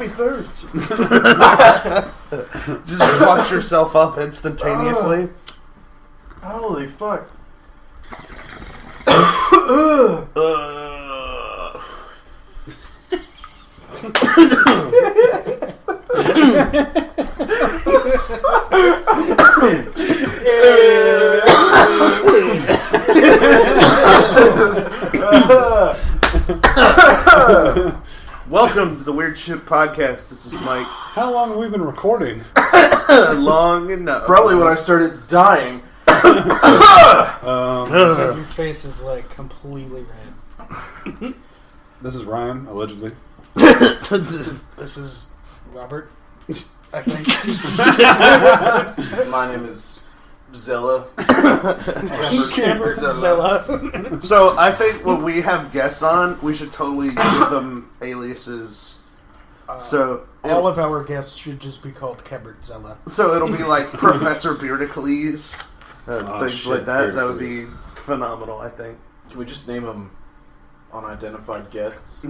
sloppy thirds. Just fucked yourself up instantaneously. Holy fuck. Welcome to the Weird Shit Podcast. This is Mike. How long have we been recording? Long enough. Probably when I started dying. Your face is like completely red. This is Ryan, allegedly. This is Robert, I think. My name is Zilla. Camber Zilla. So I think when we have guests on, we should totally give them aliases. So all of our guests should just be called Kebert Zella. So it'll be like Professor Beardicles, things shit, like that. That would Beardicles. be phenomenal, I think. Can we just name them unidentified guests?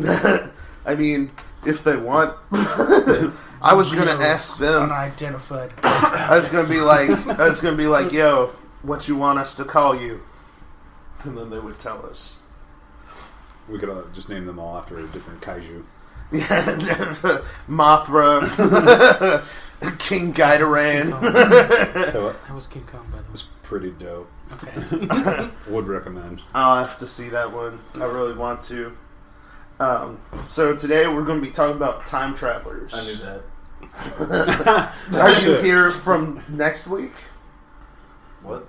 I mean, if they want. I was gonna ask them. Unidentified. I was gonna be like, yo, what you want us to call you? And then they would tell us. We could just name them all after a different kaiju. Yeah, Mothra, King Ghidorah. So it That was King Kong, by the way. was pretty dope. Okay. Would recommend. I'll have to see that one. I really want to. So today we're going to be talking about time travelers. I knew that. Are you here from next week? What?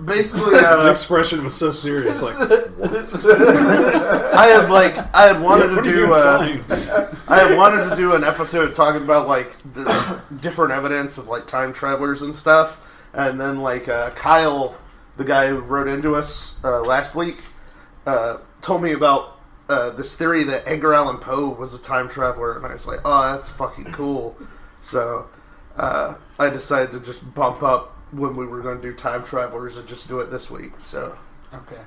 Basically, The expression was so serious. Like, I had wanted to what are do. you implying? I had wanted to do an episode talking about like the different evidence of like time travelers and stuff, and then like Kyle, the guy who wrote into us last week, told me about this theory that Edgar Allan Poe was a time traveler, and I was like, oh, that's fucking cool. So I decided to just bump up when we were going to do time travelers and just do it this week. So Okay.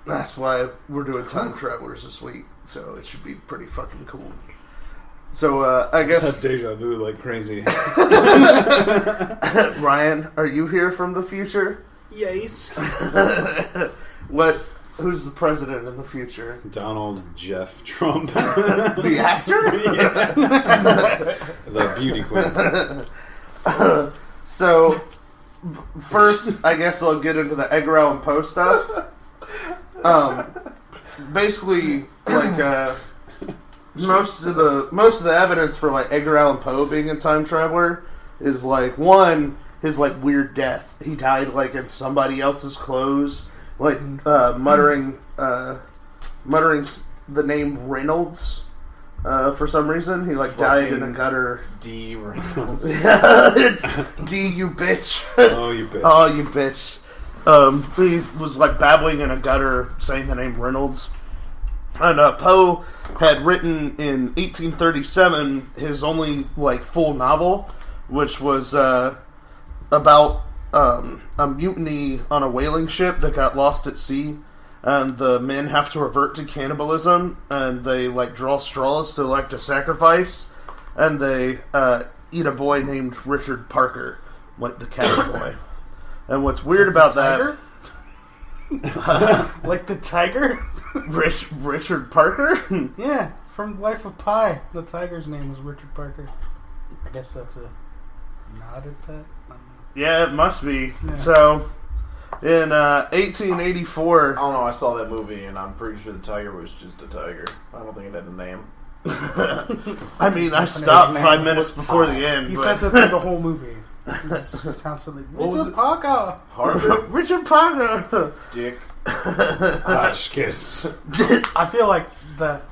that's why we're doing time travelers this week. So it should be pretty fucking cool. So I Just guess had deja vu like crazy. Ryan, are you here from the future? Yes. Who's the president in the future? Donald Jeff Trump. The actor? The beauty queen. So first, I guess I'll get into the Edgar Allan Poe stuff. Basically, like most of the evidence for like Edgar Allan Poe being a time traveler is like one, his like weird death. He died like in somebody else's clothes, like muttering the name Reynolds. For some reason, he like died in a gutter. D. Reynolds. Yeah, it's D, you bitch. Oh, you bitch. Oh, you bitch. He was like babbling in a gutter saying the name Reynolds. And Poe had written in 1837 his only like full novel, which was about a mutiny on a whaling ship that got lost at sea. And the men have to revert to cannibalism, and they like draw straws to elect a sacrifice, and they eat a boy named Richard Parker, like the cat boy. And what's weird about that? Like the tiger? Richard Parker? Yeah, from Life of Pi. The tiger's name was Richard Parker. I guess that's a nod at that. I don't know. Yeah, it must be. Yeah. So, in 1884. I don't know, I saw that movie and I'm pretty sure the tiger was just a tiger. I don't think it had a name. I mean, I stopped name 5 minutes was before Pi. the end. He but- says it through the whole movie. He's just constantly, What was Richard it? Parker! Harvard. Richard Parker! Dick. Hotchkiss. Ah, I feel like that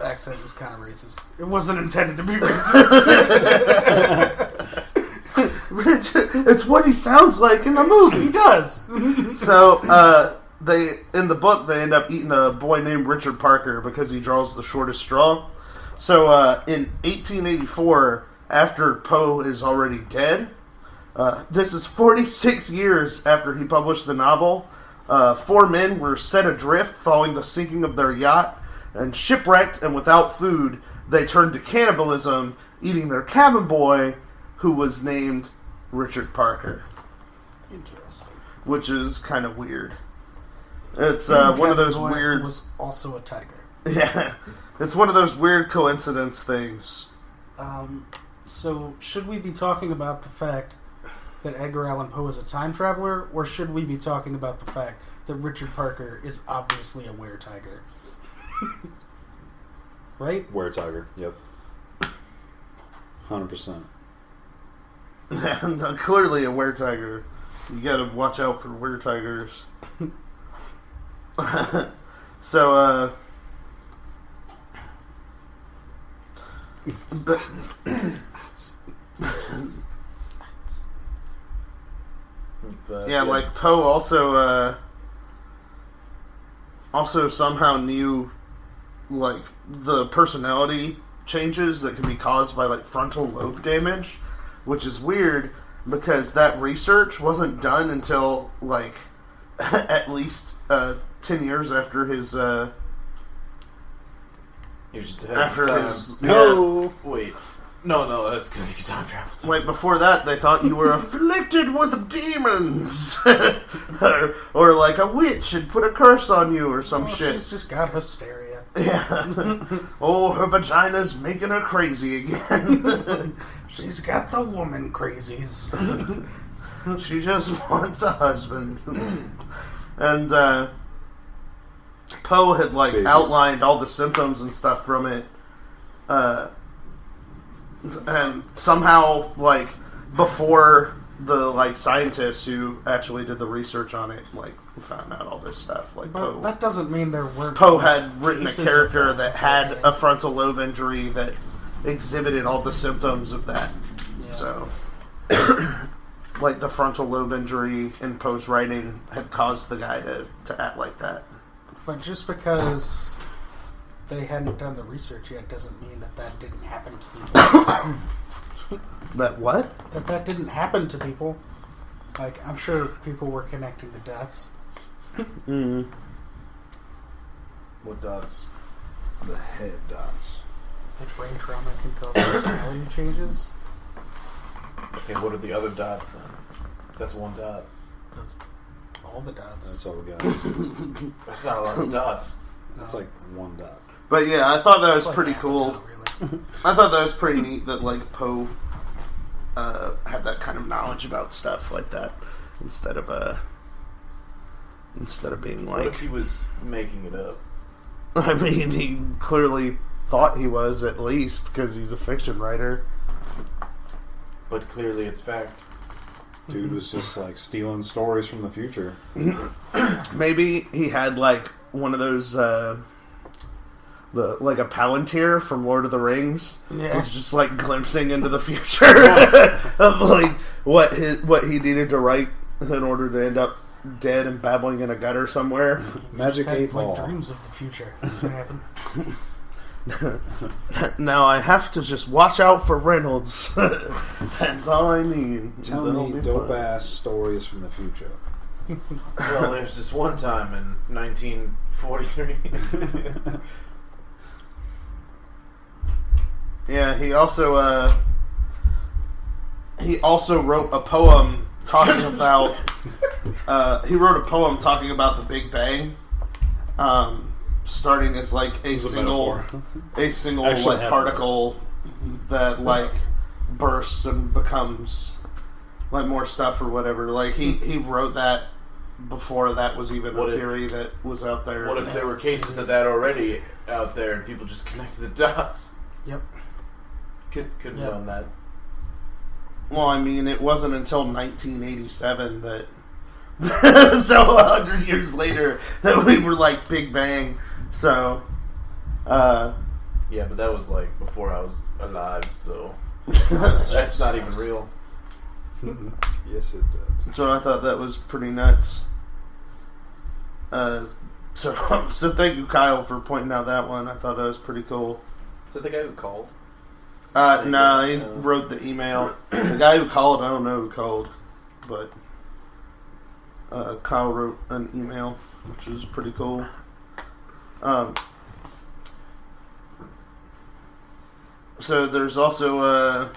accent was kind of racist. It wasn't intended to be racist. It's what he sounds like in the movie. He does. So, they in the book they end up eating a boy named Richard Parker because he draws the shortest straw. So, in 1884, after Poe is already dead, This is 46 years after he published the novel. 4 men were set adrift following the sinking of their yacht, and shipwrecked and without food, they turned to cannibalism, eating their cabin boy, who was named Richard Parker. Interesting. Which is kind of weird. It's one of those weird... was also a tiger. Yeah. It's one of those weird coincidence things. So, should we be talking about the fact that Edgar Allan Poe is a time traveler, or should we be talking about the fact that Richard Parker is obviously a were-tiger? Right? Were-tiger, yep. 100%. Clearly a were-tiger. You gotta watch out for were-tigers. So, yeah, like Poe also somehow knew like the personality changes that can be caused by like frontal lobe damage, which is weird because that research wasn't done until like at least 10 years after his he was just ahead of his time. No, wait. No, that's because he could time travel. Wait, before that, they thought you were afflicted with demons, or like a witch had put a curse on you, or some shit. She's just got hysteria. Yeah. Oh, her vagina's making her crazy again. She's got the woman crazies. She just wants a husband. And Poe had like outlined all the symptoms and stuff from it. And somehow, like, before the, like, scientists who actually did the research on it, like, found out all this stuff. Like, But that doesn't mean there weren't... Poe had written a cases character that had a frontal lobe injury that exhibited all the symptoms of that. Yeah. So, like, the frontal lobe injury in Poe's writing had caused the guy to act like that. But just because they hadn't done the research yet doesn't mean that didn't happen to people. That what? That didn't happen to people. Like, I'm sure people were connecting the dots. Mm. What dots? The head dots. That brain trauma can cause personality changes. Okay, what are the other dots then? That's one dot. That's all the dots. That's all we got. That's not a lot of dots. That's like one dot. But yeah, I thought that was Like pretty half cool. a dot, really. I thought that was pretty neat that like Poe had that kind of knowledge about stuff like that instead of being like. What if he was making it up? I mean, he clearly thought he was at least because he's a fiction writer. But clearly, it's fact. Dude was just like stealing stories from the future. Maybe he had like one of those. Like a Palantir from Lord of the Rings. Yeah. It's just like glimpsing into the future of like what he needed to write in order to end up dead and babbling in a gutter somewhere. Magic Just had, 8 Ball. like, dreams of the future. That's what happened. Now I have to just watch out for Reynolds. That's all I need. Tell That'll me be dope fun. ass stories from the future. Well, there's this one time in 1943. Yeah, he also wrote a poem talking about the Big Bang, starting as like a single Actually like happened. particle that like bursts and becomes like more stuff or whatever. Like he wrote that before that was even What a if- theory that was out there. What if there were cases of that already out there and people just connected the dots? Yep. Could have Yeah. done that. Well, I mean, it wasn't until 1987 that, so 100 years later, that we were like Big Bang. So, Yeah, but that was like before I was alive, so that's not even real. Yes, it does. so I thought that was pretty nuts. So thank you, Kyle, for pointing out that one. I thought that was pretty cool. Is that the guy who called? No, he wrote the email. The guy who called, I don't know who called, but Kyle wrote an email, which is pretty cool. So there's also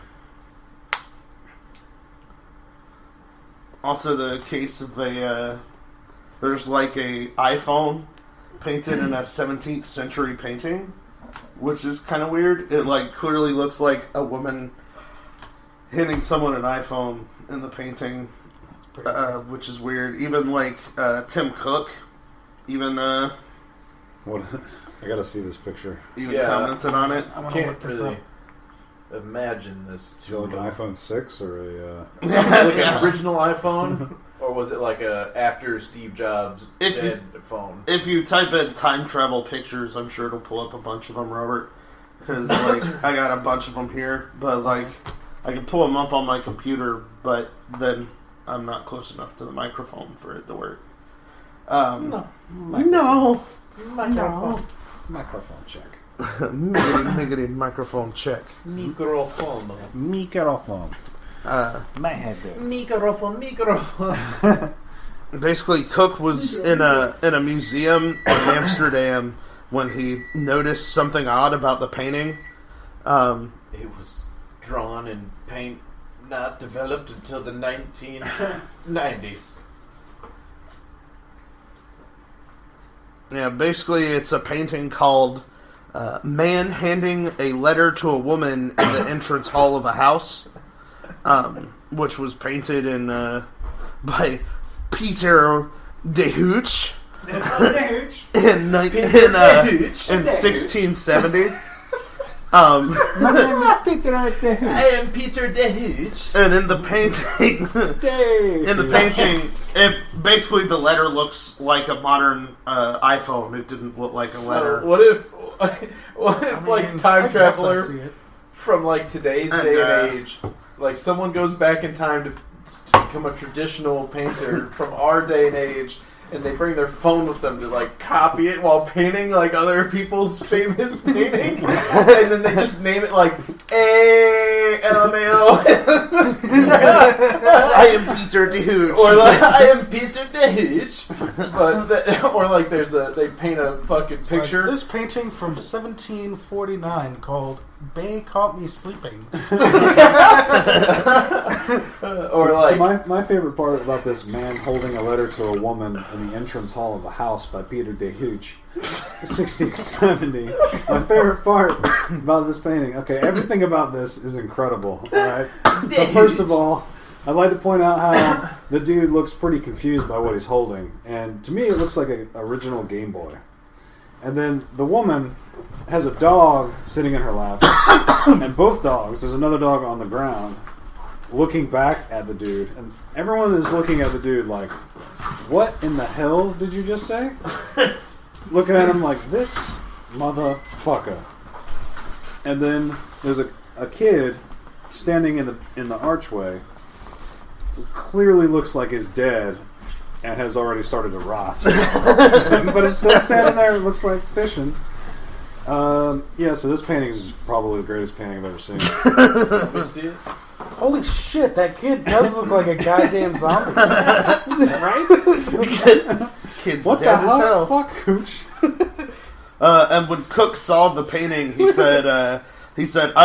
the case of there's like a iPhone painted in a 17th century painting, which is kind of weird. It like clearly looks like a woman handing someone an iPhone in the painting, which is weird. Even like Tim Cook, What? I gotta see this picture. commented on it. I want to look Can't this really up. imagine this. Is it like an iPhone 6 or a... Was it like an original iPhone, or was it like a after Steve Jobs dead phone? If you type in time travel pictures, I'm sure it'll pull up a bunch of them, Robert. Because like I got a bunch of them here, but like I can pull them up on my computer, but then I'm not close enough to the microphone for it to work. No. Microphone check. Negative microphone check. Microphone. Microphone. Microphone. Basically, Cook was in a museum in Amsterdam when he noticed something odd about the painting. It was drawn in paint not developed until the 1990s. Yeah, basically, it's a painting called "Man Handing a Letter to a Woman in the Entrance Hall of a House," which was painted in by Peter de Hooch in 1670. My name is Peter de Hooch. I am Peter de Hooch. And in the painting, basically the letter looks like a modern iPhone. It didn't look like a letter. What if like time traveler from like today's day and age, like someone goes back in time to become a traditional painter from our day and age, and they bring their phone with them to like copy it while painting like other people's famous paintings, and then they just name it like LMAO. I am Peter de Hooch. Or like I am Peter de Hooch. Or like they paint a fucking picture. Like this painting from 1749 called "Bay Caught Me Sleeping." So my favorite part about this man holding a letter to a woman in the entrance hall of a house by Peter de Hooch, 1670. My favorite part about this painting. Okay, everything about this is incredible. All right. So first of all, I'd like to point out how the dude looks pretty confused by what he's holding, and to me it looks like an original Game Boy. And then the woman has a dog sitting in her lap, and both dogs, there's another dog on the ground, looking back at the dude, and everyone is looking at the dude like, what in the hell did you just say? Looking at him like, this motherfucker. And then there's a kid standing in the archway who clearly looks like he's dead and has already started to rot. But it's still standing there, it looks like fishing. So this painting is probably the greatest painting I've ever seen. Let me see it. Holy shit, that kid does look like a goddamn zombie. Right? Kid's What dead the as hell. hell? Fuck Hooch. And when Cook saw the painting, he said, "I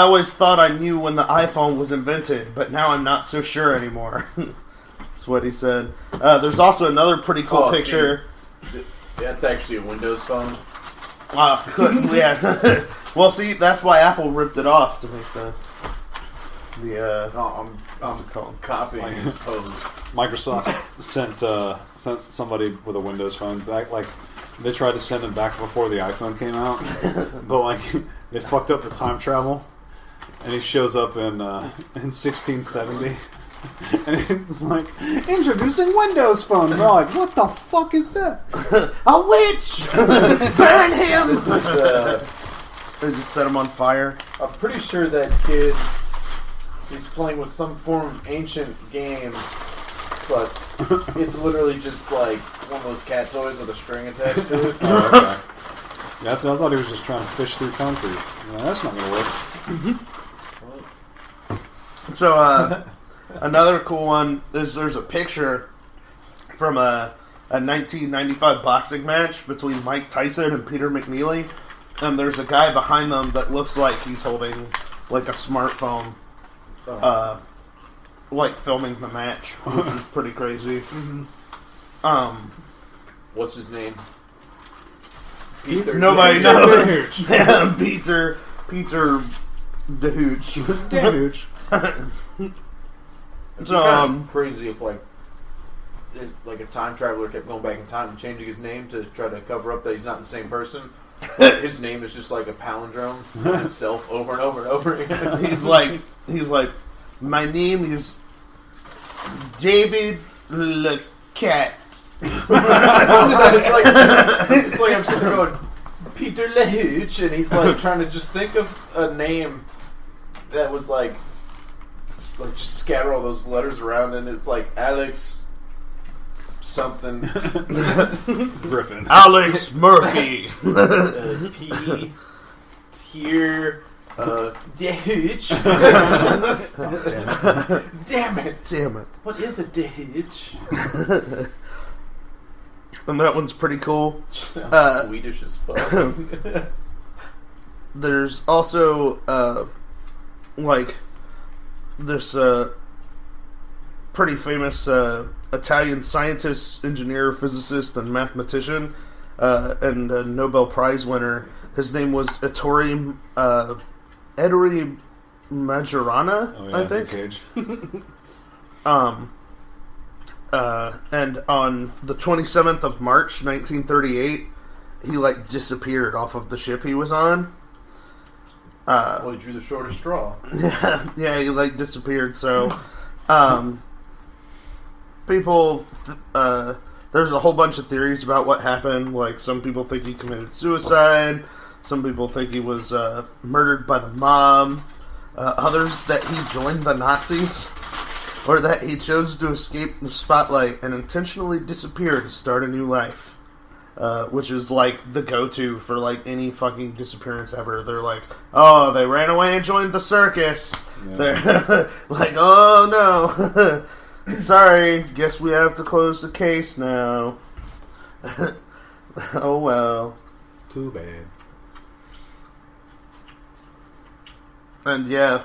always thought I knew when the iPhone was invented, but now I'm not so sure anymore." That's what he said. There's also another pretty cool picture. See, that's actually a Windows phone. Yeah. Well, see, that's why Apple ripped it off to make I'm copying his pose. Microsoft sent somebody with a Windows phone back. Like they tried to send him back before the iPhone came out, but like they fucked up the time travel, and he shows up in 1670, and it's like introducing Windows Phone. And they're like, what the fuck is that? a witch! Burn him! They just set him on fire. I'm pretty sure that kid is playing with some form of ancient game, but it's literally just like one of those cat toys with a string attached to it. Oh, okay. Yeah, I thought he was just trying to fish through concrete. That's not going to work. So, another cool one is there's a picture from a 1995 boxing match between Mike Tyson and Peter McNeely, and there's a guy behind them that looks like he's holding like a smartphone, like filming the match, which is pretty crazy. What's his name? Nobody knows. Yeah, Peter the Hooch. Damn Hooch. It's kind of crazy if like a time traveler kept going back in time and changing his name to try to cover up that he's not the same person. His name is just like a palindrome of itself over and over and over again. He's like, my name is David Le Cat. it's like I'm sitting there going, Peter LaHooch, and he's like trying to just think of a name that was like just scatter all those letters around, and it's like Alex something Griffin. Alex Murphy. P tier DH. Damn it. What is a DH? And that one's pretty cool. Sounds Swedish as fuck. There's also like this pretty famous Italian scientist, engineer, physicist, and mathematician, and a Nobel Prize winner. His name was Ettore Majorana, I think. Cage. And on the 27th of March, 1938, he like disappeared off of the ship he was on. Well, he drew the shortest straw. Yeah, he like disappeared. So, people, there's a whole bunch of theories about what happened. Like, some people think he committed suicide. Some people think he was murdered by the mob. Others that he joined the Nazis. Or that he chose to escape the spotlight and intentionally disappear to start a new life. Which is like the go-to for like any fucking disappearance ever. They're like, oh, they ran away and joined the circus. Yeah. They're like, oh no. Sorry, guess we have to close the case now. Oh well. Too bad. And yeah,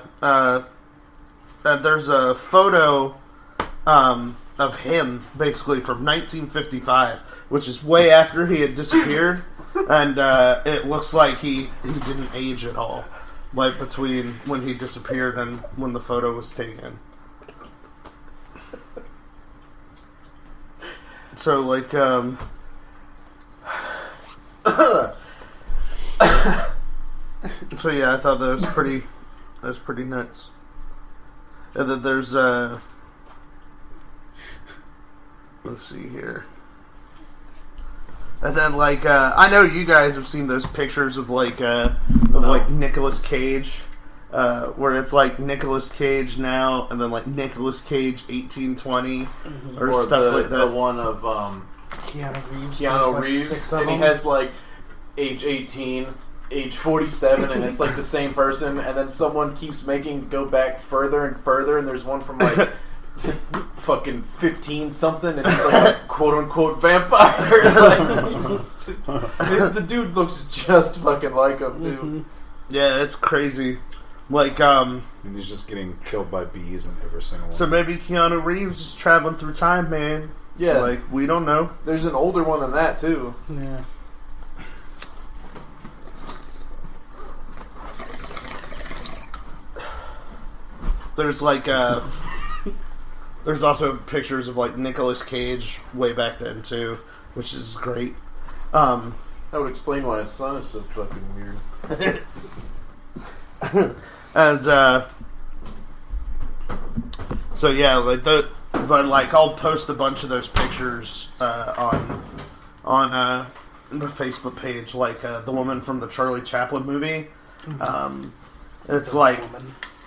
there's a photo of him, basically, from 1955, which is way after he had disappeared, and it looks like he didn't age at all, like between when he disappeared and when the photo was taken. So, like, so yeah, I thought that was pretty nuts. And then there's let's see here. And then like I know you guys have seen those pictures of like like Nicolas Cage, where it's like Nicolas Cage now, and then like Nicolas Cage 1820 or stuff like that. The one of Keanu Reeves, and he has like age 18. Age 47, and it's like the same person, and then someone keeps making go back further and further, and there's one from like fucking 15 something, and he's like a quote unquote vampire. Like, the dude looks just fucking like him too. Mm-hmm. Yeah, it's crazy. Like and he's just getting killed by bees in every single one. So maybe Keanu Reeves is traveling through time, man. Yeah, like we don't know. There's an older one than that too. Yeah. There's like there's also pictures of like Nicolas Cage way back then too, which is great. That would explain why his son is so fucking weird. And so yeah, like but like I'll post a bunch of those pictures on the Facebook page, like the woman from the Charlie Chaplin movie. It's like.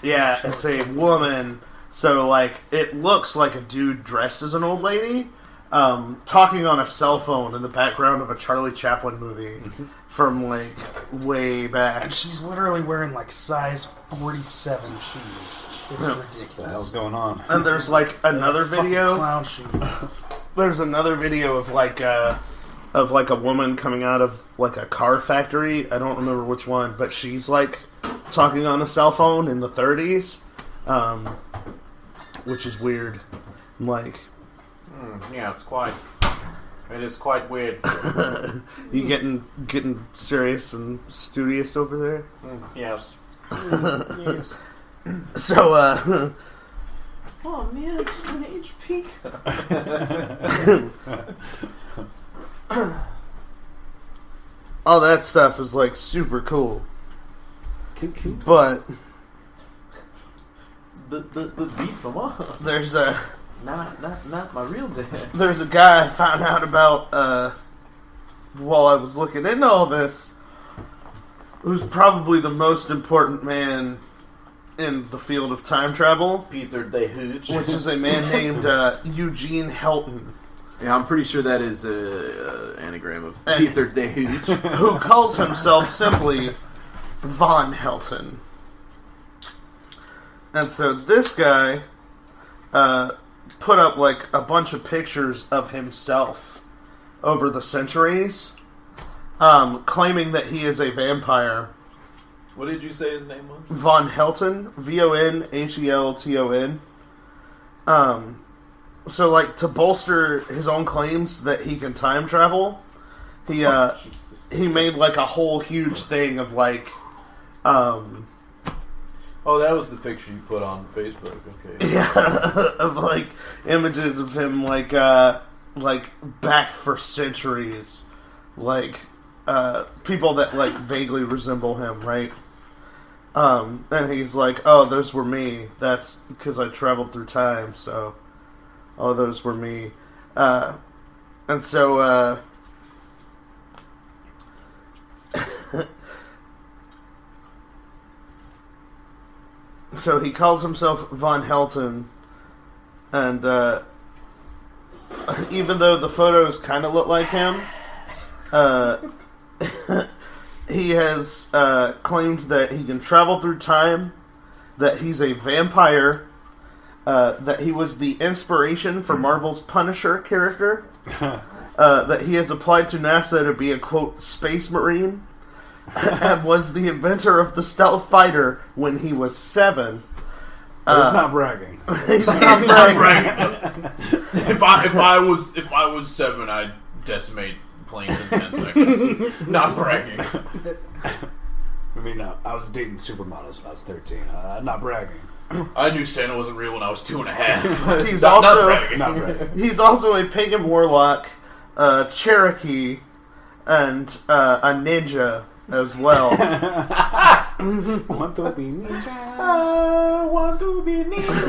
Yeah, it's a woman. So, like, it looks like a dude dressed as an old lady. talking on a cell phone in the background of a Charlie Chaplin movie from like way back. And she's literally wearing like size 47 shoes. It's ridiculous. What the hell's going on? And there's like another video. Clown shoes. There's another video of like a woman coming out of like a car factory. I don't remember which one, but she's like talking on a cell phone in the 30s, which is weird. Like, yes, quite. It is quite weird. You getting serious and studious over there? Yes. Yes. So, oh man, an HP. all that stuff is like super cool. But beats my mom. there's a Not my real dad. there's a guy I found out about while I was looking into all this, who's probably the most important man in the field of time travel, Peter de Hooch, which is a man named Eugene Helton. Yeah, I'm pretty sure that is an anagram of Peter de Hooch, who calls himself simply Von Helton. And so this guy put up like a bunch of pictures of himself over the centuries, claiming that he is a vampire. What did you say his name was? Von Helton, Vonhelton. So, like, to bolster his own claims that he can time travel, he made like a whole huge thing of like, oh, that was the picture you put on Facebook. Okay. Yeah, of like images of him like back for centuries, like people that like vaguely resemble him, right? And he's like, oh, those were me. That's because I traveled through time, so oh, those were me. And so so he calls himself Von Helton, and even though the photos kind of look like him, he has claimed that he can travel through time, that he's a vampire, that he was the inspiration for Marvel's Punisher character, that he has applied to NASA to be a, quote, space marine, and was the inventor of the stealth fighter when he was 7. He's not bragging. He's not bragging. if I was 7, I'd decimate planes in 10 seconds. Not bragging. I mean, I was dating supermodels when I was 13. Not bragging. I knew Santa wasn't real when I was 2.5. He's not also bragging. Not bragging. He's also a pagan warlock, Cherokee, and a ninja as well. Want to be ninja? I want to be ninja.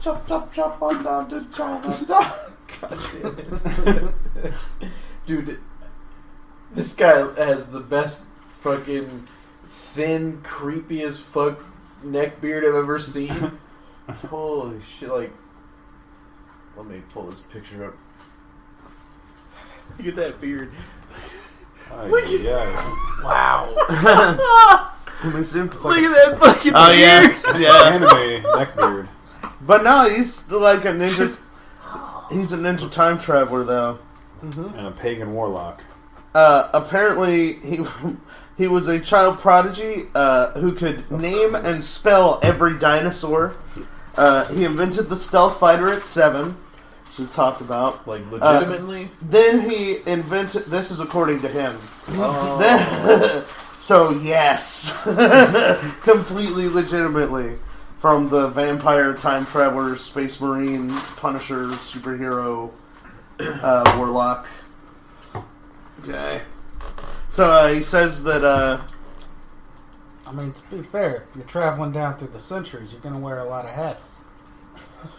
Chop, chop, chop on down to Chinatown. God damn it. Dude, this guy has the best fucking thin, creepy as fuck neck beard I've ever seen. Holy shit, like, let me pull this picture up. Look at that beard. Wow. Let me see. Look at that fucking beard. Yeah. Anime neck beard. But no, he's like a ninja. He's a ninja time traveler, though. Mm-hmm. And a pagan warlock. Apparently, he was a child prodigy who could name and spell every dinosaur. He invented the stealth fighter at 7, which we talked about. Like, legitimately? Then he invented... This is according to him. Oh. So, yes. Completely legitimately. From the vampire, time traveler, space marine, Punisher, superhero, warlock guy. So he says that... I mean, to be fair, if you're traveling down through the centuries, you're going to wear a lot of hats.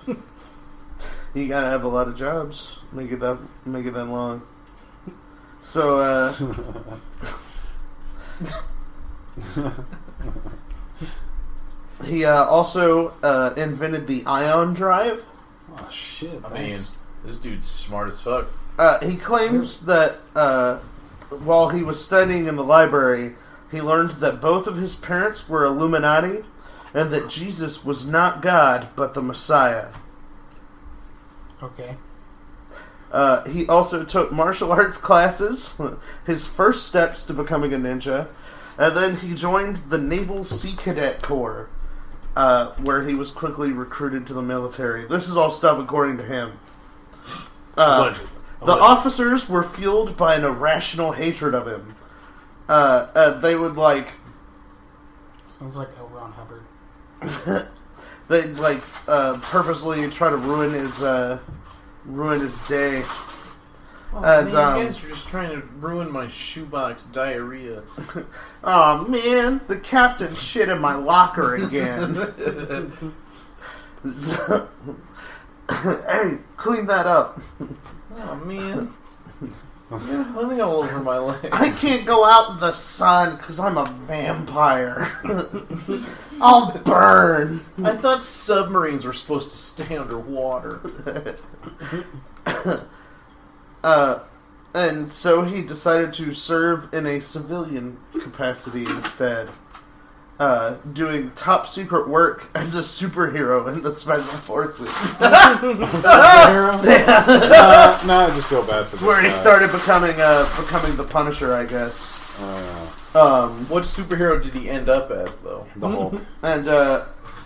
You gotta have a lot of jobs. Make it that long. So, he also invented the ion drive, Oh shit! I mean, this dude's smart as fuck. He claims that while he was studying in the library, he learned that both of his parents were Illuminati, and that Jesus was not God, but the Messiah. Okay. He also took martial arts classes, his first steps to becoming a ninja, and then he joined the Naval Sea Cadet Corps, where he was quickly recruited to the military. This is all stuff according to him. Allegedly. The officers were fueled by an irrational hatred of him. They would Sounds like L. Ron Hubbard. They'd purposely try to ruin his day. Oh, man, you guys are just trying to ruin my shoebox diarrhea. Oh man, the captain shit in my locker again. Hey, clean that up. Oh man. You're living all over my legs. I can't go out in the sun because I'm a vampire. I'll burn. I thought submarines were supposed to stay underwater. And so he decided to serve in a civilian capacity instead. Doing top secret work as a superhero in the Special Forces. Superhero? No, I just feel bad for this It's where he guy. started becoming the Punisher, I guess. What superhero did he end up as, though? The Hulk. And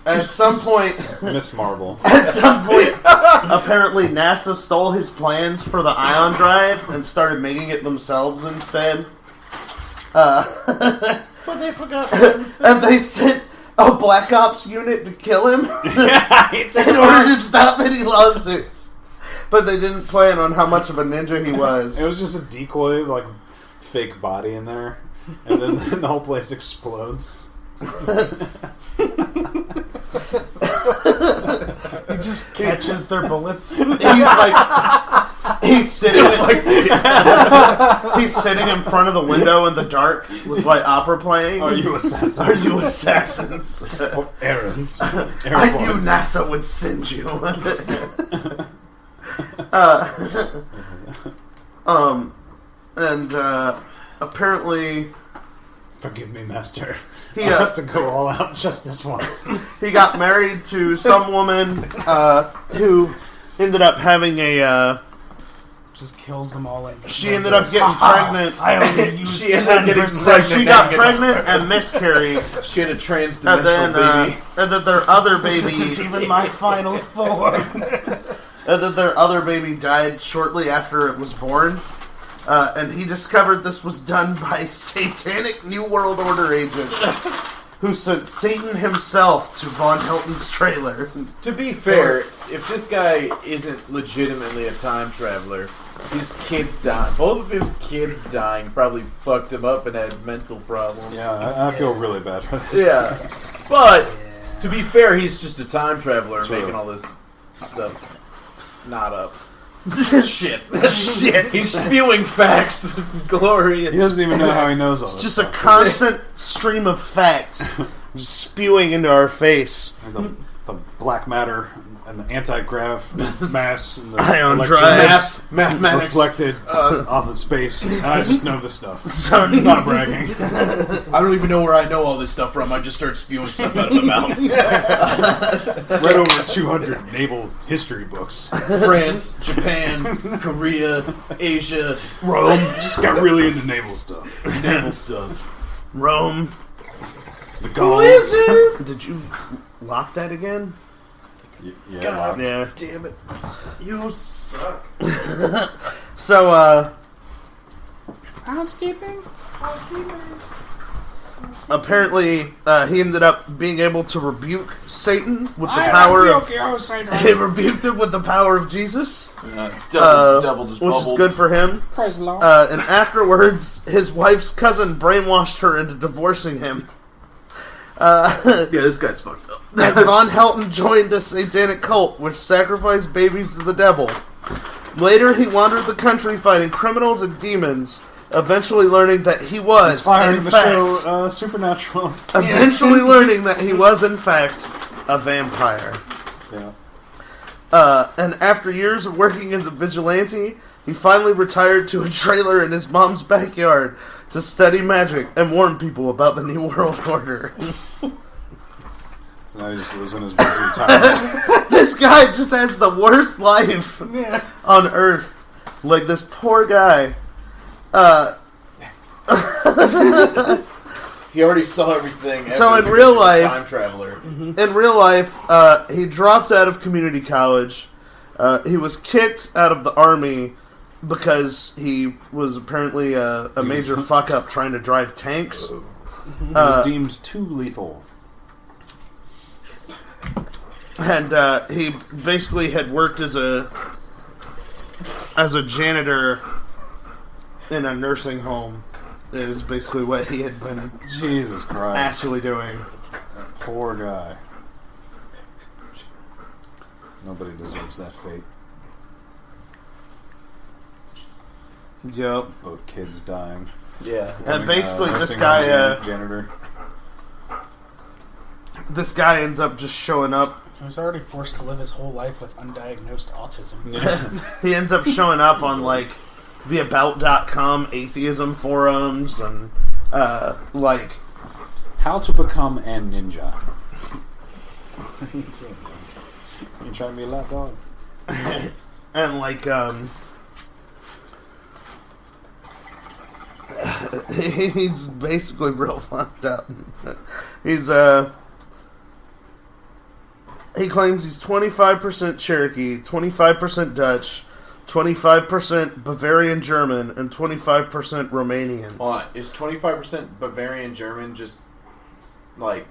at some point, Miss Marvel. apparently NASA stole his plans for the ion drive and started making it themselves instead. But they forgot. And they sent a Black Ops unit to kill him in order to stop any lawsuits. But they didn't plan on how much of a ninja he was. It was just a decoy, fake body in there. And then the whole place explodes. He just catches their bullets. He's sitting in front of the window in the dark with opera playing. Are you assassins? Are you assassins? Or errands? I knew NASA would send you. Apparently, forgive me, master. He I have to go all out just this once. He got married to some woman who ended up having a. Just kills them all. She ended up getting pregnant. I only used She ended up getting 10%. pregnant. She got pregnant and miscarried. She had a trans-dimensional baby. And then their other This baby. isn't even my final form. And then their other baby died shortly after it was born. And he discovered this was done by satanic New World Order agents who sent Satan himself to Von Helton's trailer. To be fair, if this guy isn't legitimately a time traveler, his kids dying. Both of his kids dying probably fucked him up and had mental problems. Yeah, I feel really bad for this. Yeah. But, to be fair, he's just a time traveler True. making all this stuff not up. Shit. Shit. He's spewing facts. Glorious. He doesn't even know how he knows all this. It's just a stuff. constant stream of facts just spewing into our face. And the black matter and the anti-grav mass and the Ion electron drives. Mathematics. reflected off of space. And I just know this stuff. So I'm not bragging. I don't even know where I know all this stuff from. I just start spewing stuff out of my mouth. Read over 200 naval history books. France, Japan, Korea, Asia, Rome. Just got really into naval stuff. naval stuff. Rome. The Who Gauls. is it? Did you lock that again? Yeah. God Yeah. damn it. You suck. So, Housekeeping? apparently, he ended up being able to rebuke Satan with the power of... He rebuked him with the power of Jesus. Double just which bubbled. is good for him. Praise the Lord. And afterwards, his wife's cousin brainwashed her into divorcing him. Yeah, this guy's fucked up. And Von Helton joined a satanic cult which sacrificed babies to the devil. Later, he wandered the country fighting criminals and demons, eventually learning that he was, Inspiring in the fact, show Supernatural. eventually learning that he was, in fact, a vampire. Yeah. And after years of working as a vigilante, he finally retired to a trailer in his mom's backyard to study magic and warn people about the New World Order. So now he's just losing his busy time. This guy just has the worst life on Earth. Like, this poor guy. He already saw everything. So in real life, time traveler. In real life, he dropped out of community college. He was kicked out of the army because he was apparently a major fuck up trying to drive tanks. He was deemed too lethal. And he basically had worked as a janitor in a nursing home. Is basically what he had been Jesus Christ actually doing. That poor guy. Nobody deserves that fate. Yep. Both kids dying. Yeah. And basically this guy janitor. This guy ends up just showing up. He was already forced to live his whole life with undiagnosed autism. Yeah. He ends up showing up on like the About.com atheism forums and like how to become a ninja. You trying to be a lap dog? and like he's basically real fucked up. He's he claims he's 25% Cherokee, 25% Dutch, 25% Bavarian German, and 25% Romanian. Hold on, is 25% Bavarian German just like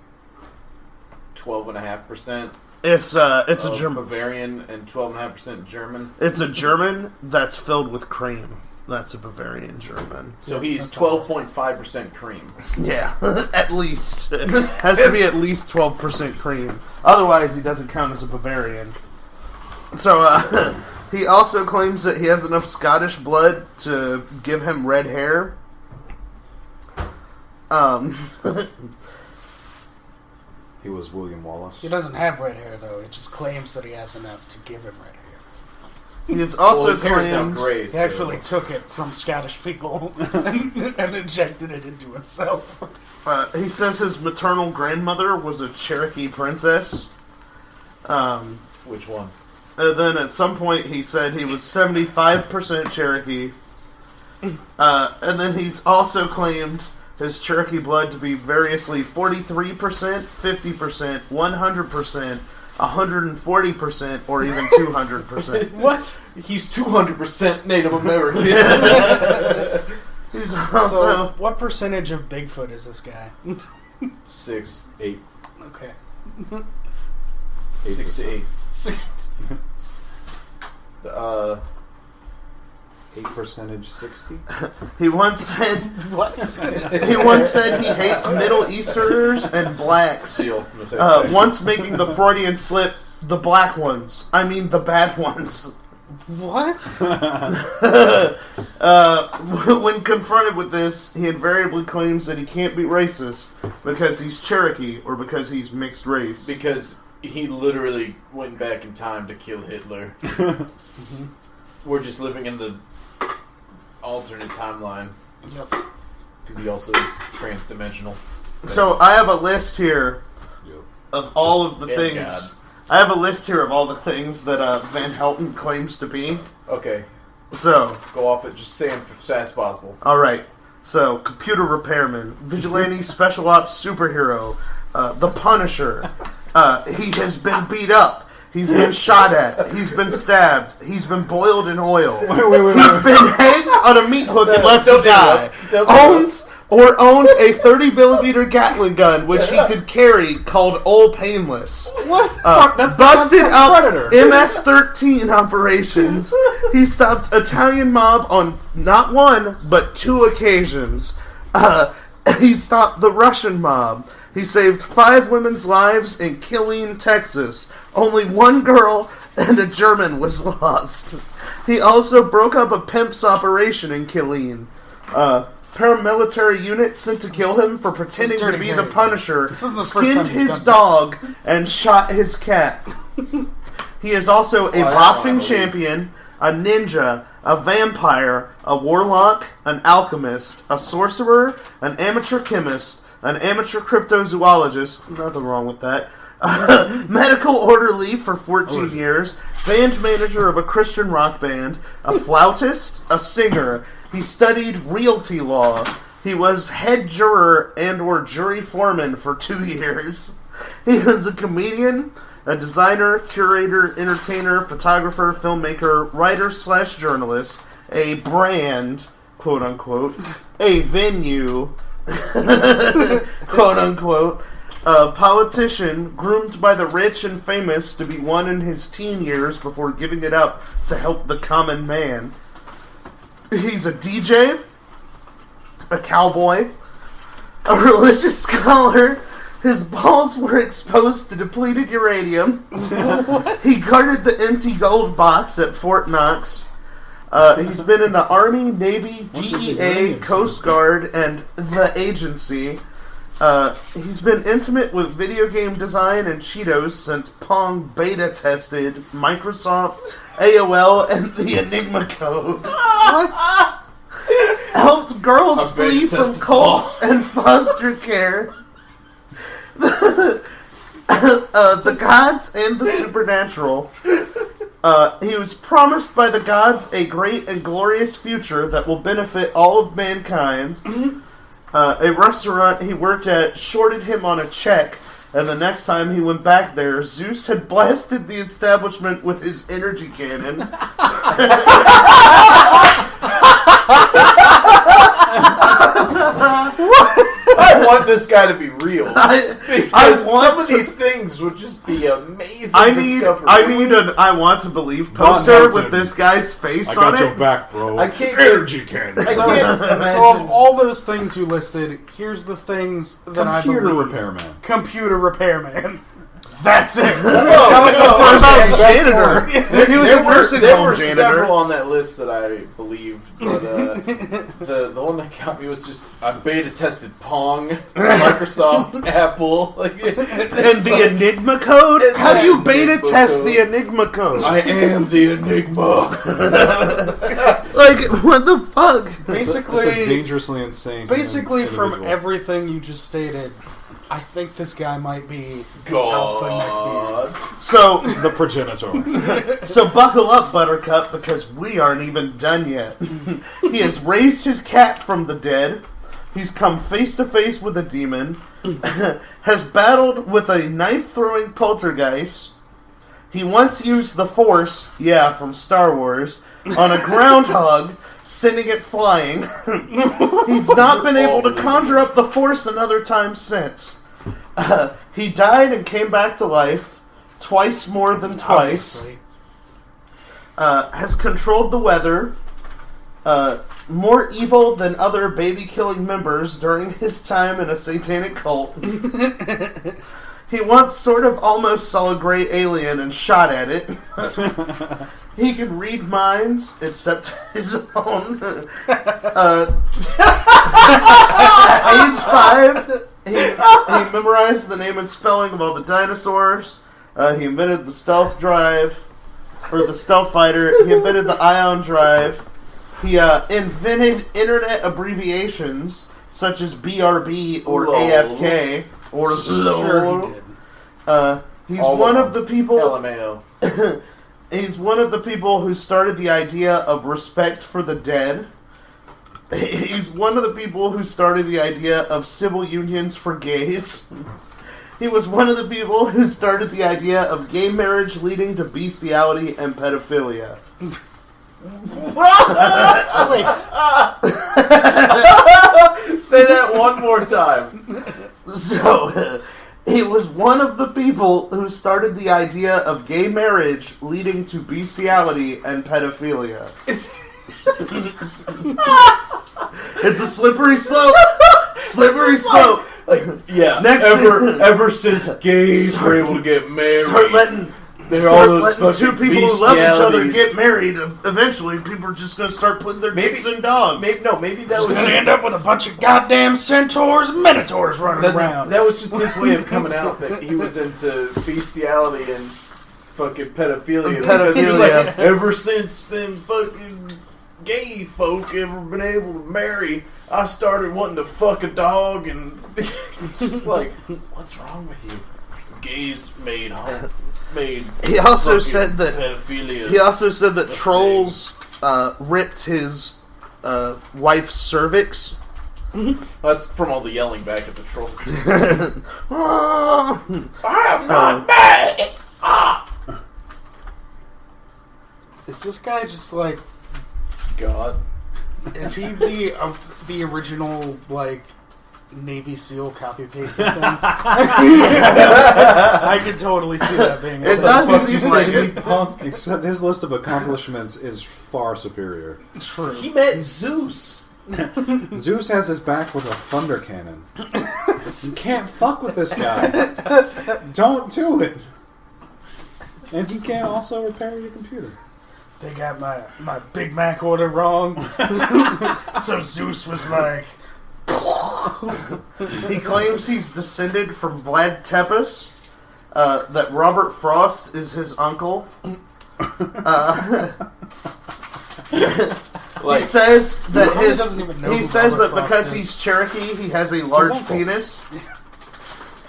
12.5%? It's a German Bavarian and 12.5% German. It's a German that's filled with cream. That's a Bavarian German. So he's 12.5% cream. Yeah, at least. It has to be at least 12% cream. Otherwise, he doesn't count as a Bavarian. So, he also claims that he has enough Scottish blood to give him red hair. He was William Wallace. He doesn't have red hair, though. It just claims that he has enough to give him red hair. He is also his hair is now claimed gray, He actually took it from Scottish people and injected it into himself. He says his maternal grandmother was a Cherokee princess. Which one? And then at some point he said he was 75% Cherokee. And then he's also claimed his Cherokee blood to be variously 43%, 50%, 100%, 140%, or even 200%. What? He's 200% Native American. He's also... So, what percentage of Bigfoot is this guy? 6. 8. Okay. 6 to 8. 8% 60? He once said... What? He once said he hates Middle Easterners and blacks. Once making the Freudian slip, the black ones. I mean the bad ones. What? When confronted with this, he invariably claims that he can't be racist because he's Cherokee or because he's mixed race. Because he literally went back in time to kill Hitler. We're just living in the alternate timeline. Yep. Because he also is trans-dimensional. So I have a list here of all of the things. God. I have a list here of all the things that Van Helten claims to be. Okay. So Go off it. Just say them as fast as possible. all right. So computer repairman, vigilante, special ops superhero, the Punisher. He has been beat up. He's been shot at. He's been stabbed. He's been boiled in oil. He's been hanged on a meat hook and left to die. Owned a 30mm Gatling gun, which he could carry, called Old Painless. What? That's busted up MS-13 operations. He stopped Italian mob on not one, but 2 occasions. He stopped the Russian mob. He saved 5 women's lives in Killeen, Texas. Only 1 girl and a German was lost. He also broke up a pimp's operation in Killeen. Paramilitary unit sent to kill him for pretending to be the Punisher, skinned his dog, and shot his cat. He is also a boxing champion, a ninja, a vampire, a warlock, an alchemist, a sorcerer, an amateur chemist, an amateur cryptozoologist, nothing wrong with that, medical orderly for 14 years, band manager of a Christian rock band, a flautist, a singer. He studied realty law. He was head juror and or jury foreman for 2 years. He was a comedian, a designer, curator, entertainer, photographer, filmmaker, writer/journalist, a brand, quote unquote, a venue, quote unquote, a politician groomed by the rich and famous to be one in his teen years before giving it up to help the common man. He's a DJ, a cowboy, a religious scholar. His balls were exposed to depleted uranium. He guarded the empty gold box at Fort Knox. He's been in the Army, Navy, DEA, Coast Guard, and the agency. He's been intimate with video game design and Cheetos since Pong beta tested Microsoft, AOL, and the Enigma code. What? Helped girls flee from cults and foster care. The gods and the supernatural. He was promised by the gods a great and glorious future that will benefit all of mankind. A restaurant he worked at shorted him on a check, and the next time he went back there, Zeus had blasted the establishment with his energy cannon. I want this guy to be real. Because some of these things would just be amazing. I need an I want to believe poster with this guy's face on it. I got your back, bro. I can't energy cannon. So of all those things you listed, here's the things that I believe. Computer repairman. That's it. That was the first janitor. He was a nursing there home were janitor. several on that list that I believed, but the one that got me was just I beta tested Pong, Microsoft, Apple, and the Enigma code. How do you beta test the Enigma code? I am the Enigma. Like what the fuck? Basically, it's a dangerously insane. Basically, from everything you just stated, I think this guy might be the alpha neckbeard. So the progenitor. So buckle up, Buttercup, because we aren't even done yet. He has raised his cat from the dead. He's come face to face with a demon. Has battled with a knife-throwing poltergeist. He once used the Force, from Star Wars, on a groundhog, sending it flying. He's not been able to conjure up the Force another time since. He died and came back to life twice more than twice. Has controlled the weather. More evil than other baby-killing members during his time in a satanic cult. He once sort of almost saw a gray alien and shot at it. He can read minds, except his own. At age 5, he memorized the name and spelling of all the dinosaurs. He invented the stealth drive, or the stealth fighter. He invented the ion drive. He invented internet abbreviations, such as BRB or AFK. Or sure he did. He's one of the people. LMAO. He's one of the people who started the idea of respect for the dead. He's one of the people who started the idea of civil unions for gays. He was one of the people who started the idea of gay marriage leading to bestiality and pedophilia. Wait. Say that one more time. So, he was one of the people who started the idea of gay marriage leading to bestiality and pedophilia. It's a slippery slope. Slippery slope. Ever since gays were able to get married, start letting two people who love each other get married. Eventually, people are just going to start putting their dicks in dogs. Maybe that was going to end up with a bunch of goddamn centaurs and minotaurs running around. That was just his way of coming out that he was into bestiality and fucking pedophilia. Pedophilia. Ever since them fucking gay folk ever been able to marry, I started wanting to fuck a dog, and it's just like, what's wrong with you? Gays made. He also said that pedophilia. He also said that trolls ripped his wife's cervix. That's from all the yelling back at the trolls. I'm not mad. Is this guy just like God? Is he the original like Navy SEAL copy paste thing? I could totally see that being. It does seem like it. Punk. Except his list of accomplishments is far superior. True. He met Zeus. Zeus has his back with a thunder cannon. You can't fuck with this guy. Don't do it. And he can't also repair your computer. They got my Big Mac order wrong. So Zeus was like... He claims he's descended from Vlad Tepes, that Robert Frost is his uncle. He says that because he's Cherokee, he has a large penis.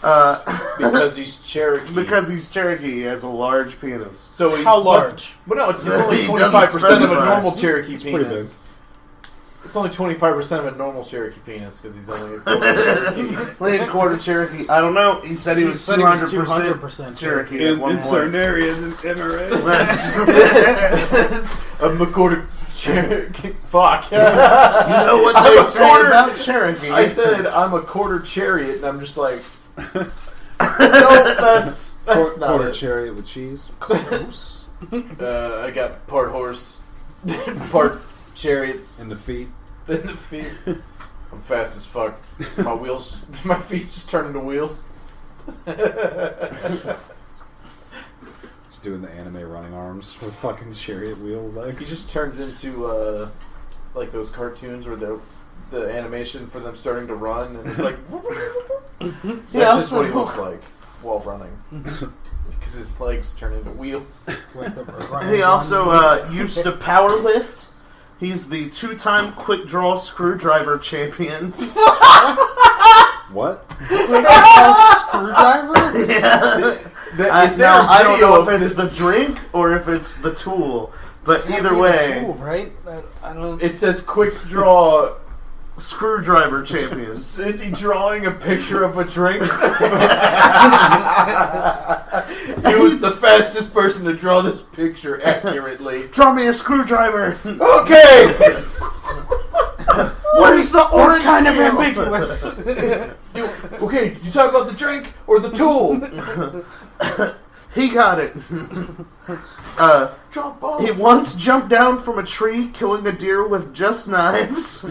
Because he's Cherokee. Because he's Cherokee, he has a large penis. So how large? But no, it's only 25% of a normal Cherokee penis. Pretty big. It's only 25% of a normal Cherokee penis because he's only a quarter Cherokee. Only a quarter Cherokee. I don't know. He said he was 200% Cherokee. In certain areas, am I right? I'm a quarter Cherokee. Fuck. You know what they say about Cherokee? I said I'm a quarter chariot, and I'm just like, no, that's not quarter it. chariot with cheese. Close. I got part horse, part chariot In the feet. in the feet. I'm fast as fuck. My feet just turn into wheels. He's doing the anime running arms with fucking chariot wheel legs. He just turns into like those cartoons where the animation for them starting to run, and it's like that's just what he looks like while running. Because his legs turn into wheels. He also used to power lift. He's the 2-time quick draw screwdriver champion. What? Screwdriver? Yeah. I don't know if it's the drink or if it's the tool, but either way, tool, right? I don't. It says quick draw screwdriver champion. Is he drawing a picture of a drink? He was the fastest person to draw this picture accurately. Draw me a screwdriver. Okay. What is the orange? That's kind of peel? ambiguous. Okay, you talk about the drink or the tool? He got it. Jump off. He once jumped down from a tree, killing a deer with just knives.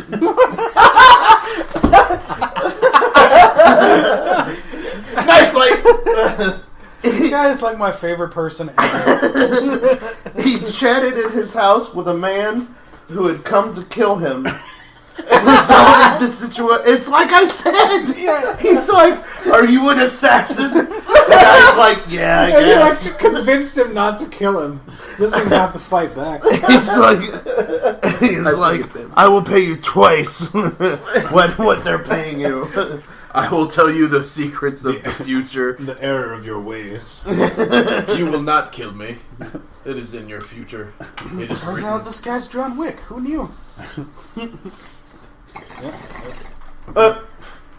Nicely. This guy is like my favorite person ever. He chatted at his house with a man who had come to kill him. Resolved the situation. It's like I said. He's like, "Are you an assassin?" The guy's like, "Yeah, I guess." And he convinced him not to kill him. Doesn't even have to fight back. He's like, "I will pay you twice what they're paying you." I will tell you the secrets of the future. The error of your ways. You will not kill me. It is in your future. It is Turns out this guy's John Wick. Who knew?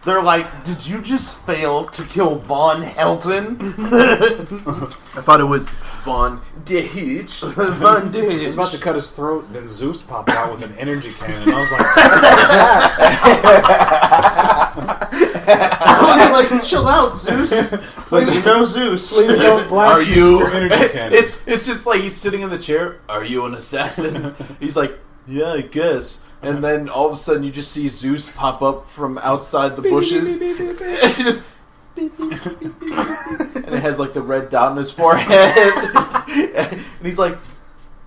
They're like, "Did you just fail to kill Von Helton?" I thought it was Von Dehich. Von He was Dehich. about to cut his throat, then Zeus popped out with an energy cannon. I was like, Like, chill out, Zeus. Like, you know Zeus. please don't blast Are me you? with your energy cannon. It's just like he's sitting in the chair. Are you an assassin? He's like, yeah, I guess. And then all of a sudden, you just see Zeus pop up from outside the bushes, and he just, and it has like the red dot on his forehead. And he's like,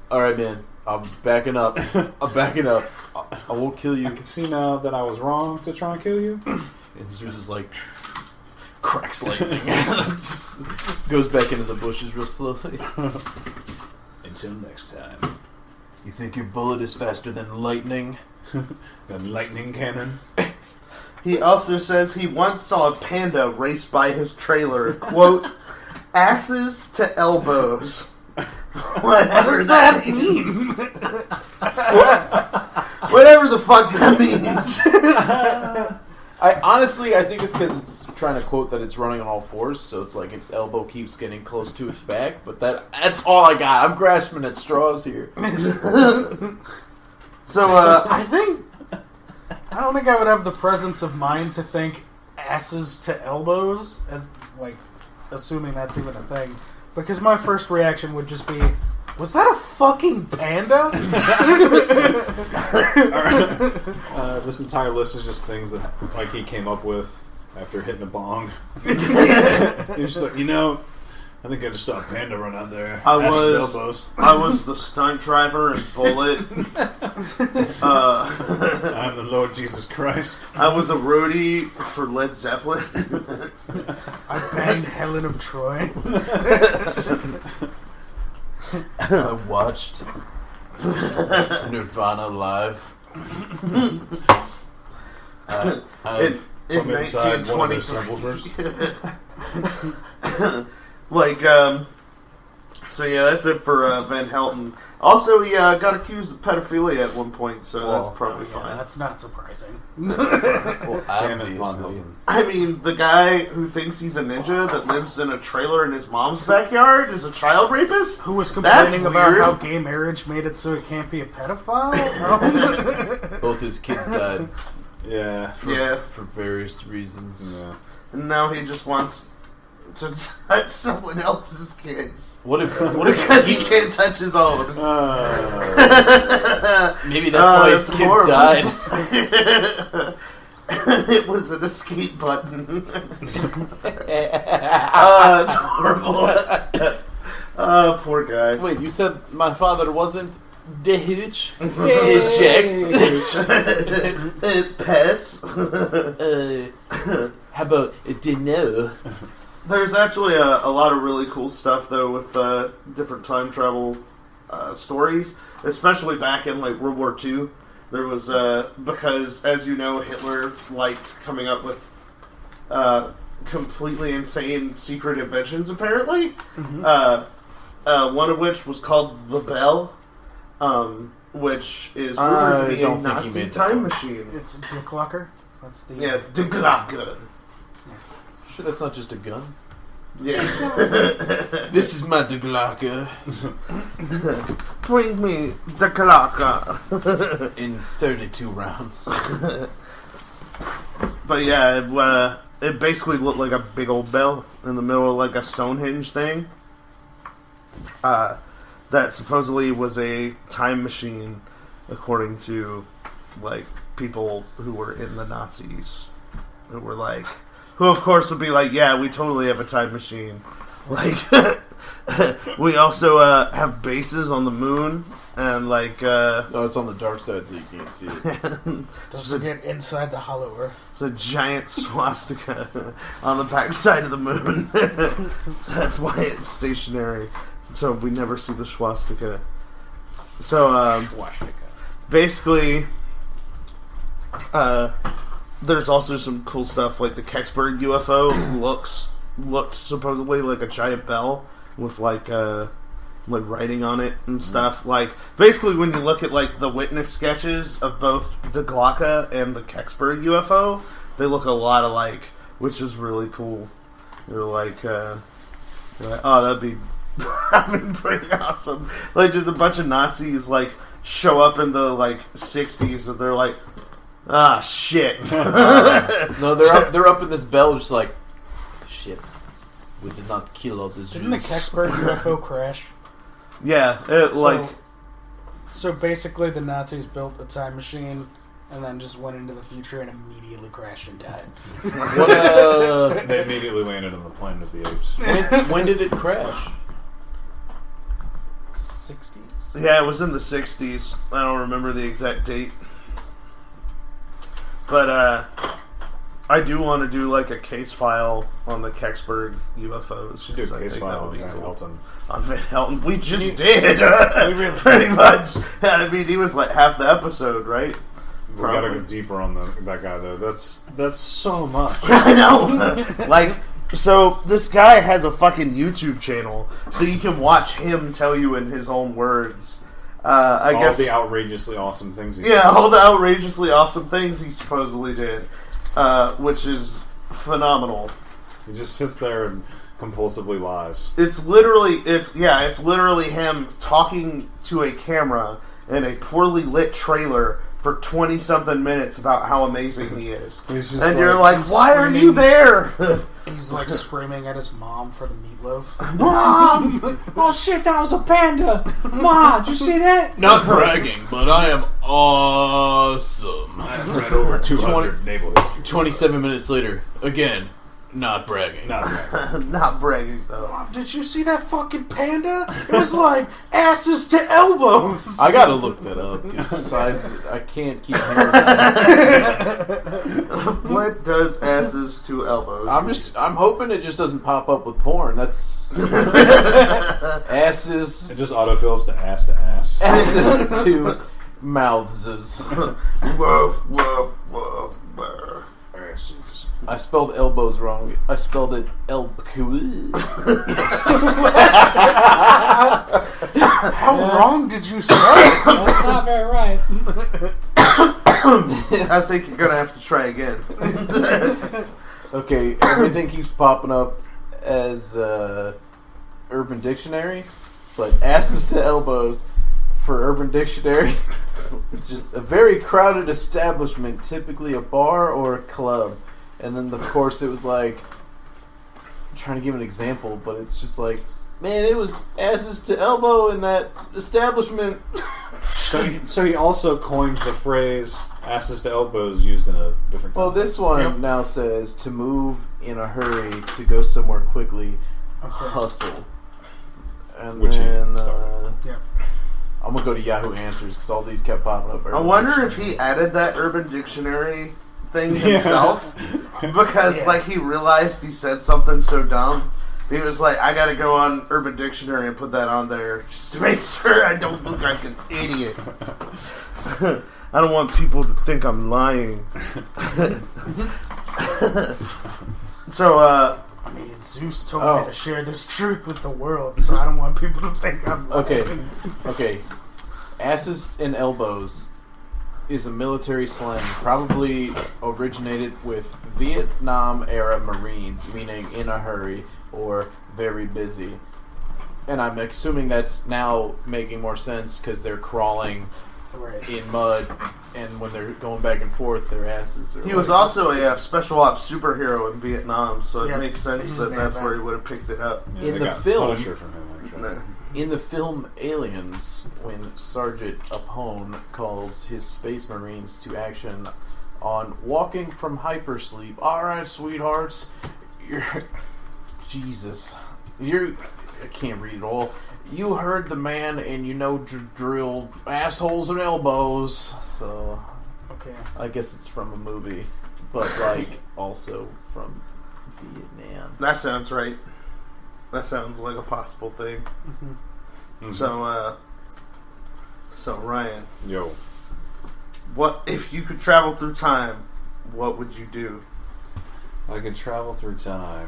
"All right, man, I'm backing up. I'm backing up. I won't kill you." I can see now that I was wrong to try and kill you. And Zeus is like, cracks lightning. Just goes back into the bushes real slowly. Until next time. You think your bullet is faster than lightning? Than lightning cannon? He also says he once saw a panda race by his trailer, quote, asses to elbows. What does that mean? Whatever the fuck that means. I think it's because it's trying to quote that it's running on all fours, so it's like its elbow keeps getting close to its back, but that's all I got. I'm grasping at straws here. So, I don't think I would have the presence of mind to think asses to elbows, as like, assuming that's even a thing. Because my first reaction would just be, was that a fucking panda? This entire list is just things that like he came up with after hitting a bong. He's just like, I think I just saw a panda run out there. I was the stunt driver in Bullet. I'm the Lord Jesus Christ. I was a roadie for Led Zeppelin. I banged Helen of Troy. I watched Nirvana live. From inside one of their subwoofers. So yeah, that's it for Van Helton. Also, he got accused of pedophilia at one point, so that's probably fine. That's not surprising. Well, Damn it, Van Helton. I mean, the guy who thinks he's a ninja that lives in a trailer in his mom's backyard is a child rapist? Who was complaining That's about weird. how gay marriage made it so he can't be a pedophile? both his kids died. Yeah. For various reasons. Yeah. And now he just wants to touch someone else's kids. What if Because he can't touch his own. maybe that's why his kid horrible. died? It was an escape button. It's horrible. Poor guy. Wait, you said my father wasn't the hooch? Eject. Pess. How about no? There's actually a lot of really cool stuff, though, with different time travel stories, especially back in like World War II. There was because, as you know, Hitler liked coming up with completely insane secret inventions. Apparently, one of which was called the Bell, which is rumored to be a Nazi time machine. It's a dick locker. That's the Die Glocke. Sure, that's not just a gun. Yeah. This is my Die Glocke. Bring me the Glocke. In 32 rounds. But yeah, it basically looked like a big old bell in the middle of like a Stonehenge thing. That supposedly was a time machine, according to like people who were in the Nazis, who were like, who of course would be like, yeah, we totally have a time machine. Like, we also have bases on the moon, and like, No, it's on the dark side, so you can't see it. doesn't get inside the hollow earth. it's a giant swastika on the backside of the moon. That's why it's stationary. So we never see the swastika. So, basically, there's also some cool stuff, like the Kecksburg UFO looked supposedly like a giant bell with like writing on it and stuff. Like, basically when you look at like the witness sketches of both the Glocke and the Kecksburg UFO, they look a lot alike, which is really cool. You're like, oh, that'd be pretty awesome. Like, just a bunch of Nazis like show up in the like 60s and they're like, ah, shit. No, they're up in this bell, just like, shit. We did not kill all the Zeus. Didn't the Kecksburg UFO crash? Yeah, So basically, the Nazis built a time machine and then just went into the future and immediately crashed and died. They immediately landed on the Planet of the Apes. When did it crash? 60s? yeah, it was in the 60s. I don't remember the exact date. But I do want to do like a case file on the Kecksburg UFOs. Should do a case file on Van Helton. On Van Helton, we just did pretty much. I mean, he was like half the episode, right? We gotta go deeper on that guy though. That's so much. I know. Like, so this guy has a fucking YouTube channel, so you can watch him tell you in his own words. I guess all the outrageously awesome things. All the outrageously awesome things he supposedly did, which is phenomenal. He just sits there and compulsively lies. It's literally him talking to a camera in a poorly lit trailer for 20-something minutes about how amazing he is. And you're like, why are you there? He's like screaming at his mom for the meatloaf. Mom! Oh shit, that was a panda! Ma, did you see that? Not bragging, but I am awesome. I've read over 200 naval histories. 27 minutes later, again, not bragging. Not bragging. Not bragging, though. Mom, did you see that fucking panda? It was like asses to elbows. I gotta look that up because I can't keep hearing What does asses to elbows? I'm hoping it just doesn't pop up with porn. That's asses. It just autofills to ass to ass. Asses to mouths. Whoa, whoa, whoa, whoa. Asses. I spelled elbows wrong. I spelled it How wrong did you say? That's not very right. I think you're gonna have to try again. Okay, everything keeps popping up as Urban Dictionary, but asses to elbows for Urban Dictionary is just a very crowded establishment, typically a bar or a club. And then, of course, it was like, I'm trying to give an example, but it's just like, man, it was asses to elbow in that establishment. So he also coined the phrase asses to elbows used in a different Well, context. this one now says to move in a hurry, to go somewhere quickly, hustle. And Which then, Yeah. I'm going to go to Yahoo Answers because all these kept popping up. I wonder if he added that Urban Dictionary thing himself because like he realized he said something so dumb. He was like, I gotta go on Urban Dictionary and put that on there just to make sure I don't look like an idiot. I don't want people to think I'm lying. So I mean, Zeus told me to share this truth with the world, so I don't want people to think I'm lying. Okay. Asses and elbows is a military slang, probably originated with Vietnam-era Marines, meaning in a hurry or very busy. And I'm assuming that's now making more sense because they're crawling in mud, and when they're going back and forth, their asses are... he was also a special ops superhero in Vietnam, so it makes sense that that's where he would have picked it up. Yeah, in the film... Punisher from him, actually. In the film Aliens, when Sergeant Apone calls his space marines to action on walking from hypersleep, alright, sweethearts, Jesus. I can't read it all. You heard the man and you know drill assholes and elbows. So, Okay. I guess it's from a movie, but like also from Vietnam. That sounds right. That sounds like a possible thing. Mm-hmm. Mm-hmm. So Ryan, Yo. what if you could travel through time? What would you do? I could travel through time.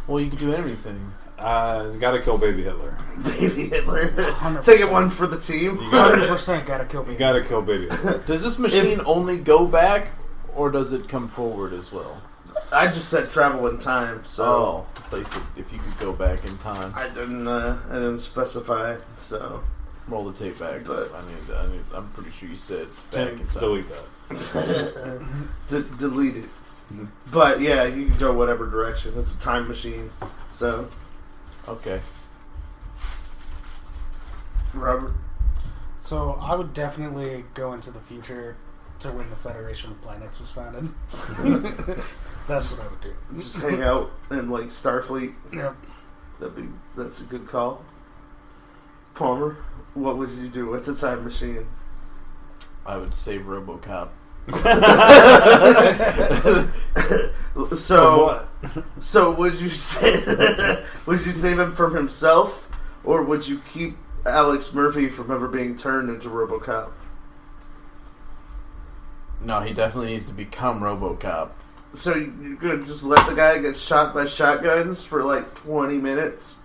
Well, you could do anything. Gotta kill baby Hitler. Baby Hitler. 100%. Take it one for the team. 100% gotta kill me. Gotta kill baby Hitler. Does this machine only go back, or does it come forward as well? I just said travel in time, so If you could go back in time, I didn't specify. So roll the tape back. But- I'm pretty sure you said back in time. Delete that. delete it. But yeah, you can go whatever direction. It's a time machine. So Okay. Robert, So I would definitely go into the future to when the Federation of Planets was founded. That's what I would do. just hang out in like Starfleet. Yep. That's a good call. Palmer, what would you do with the time machine? I would save RoboCop. So would you say would you save him from himself, or would you keep Alex Murphy from ever being turned into RoboCop? No, he definitely needs to become RoboCop. So you're gonna just let the guy get shot by shotguns for like 20 minutes?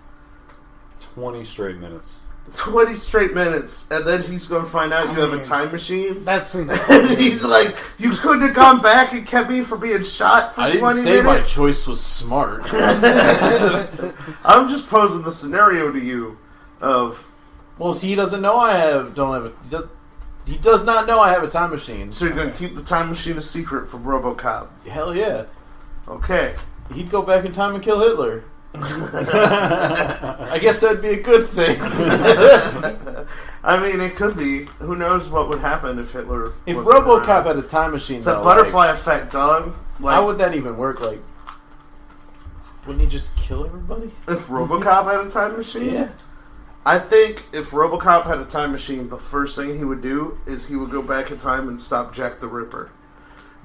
20 straight minutes. 20 straight minutes, and then he's gonna find out you have a time machine. That's and he's like, "You couldn't have gone back and kept me from being shot for 20 minutes." I didn't say my choice was smart. I'm just posing the scenario to you of. Well, he doesn't know he does not know I have a time machine. So you're gonna keep the time machine a secret from RoboCop? Hell yeah. Okay. He'd go back in time and kill Hitler. I guess that'd be a good thing. I mean, it could be. Who knows what would happen if Hitler... If RoboCop had a time machine, it's a butterfly effect, dog. Like, how would that even work? Like, wouldn't he just kill everybody? If RoboCop had a time machine? Yeah. I think if RoboCop had a time machine, the first thing he would do is he would go back in time and stop Jack the Ripper.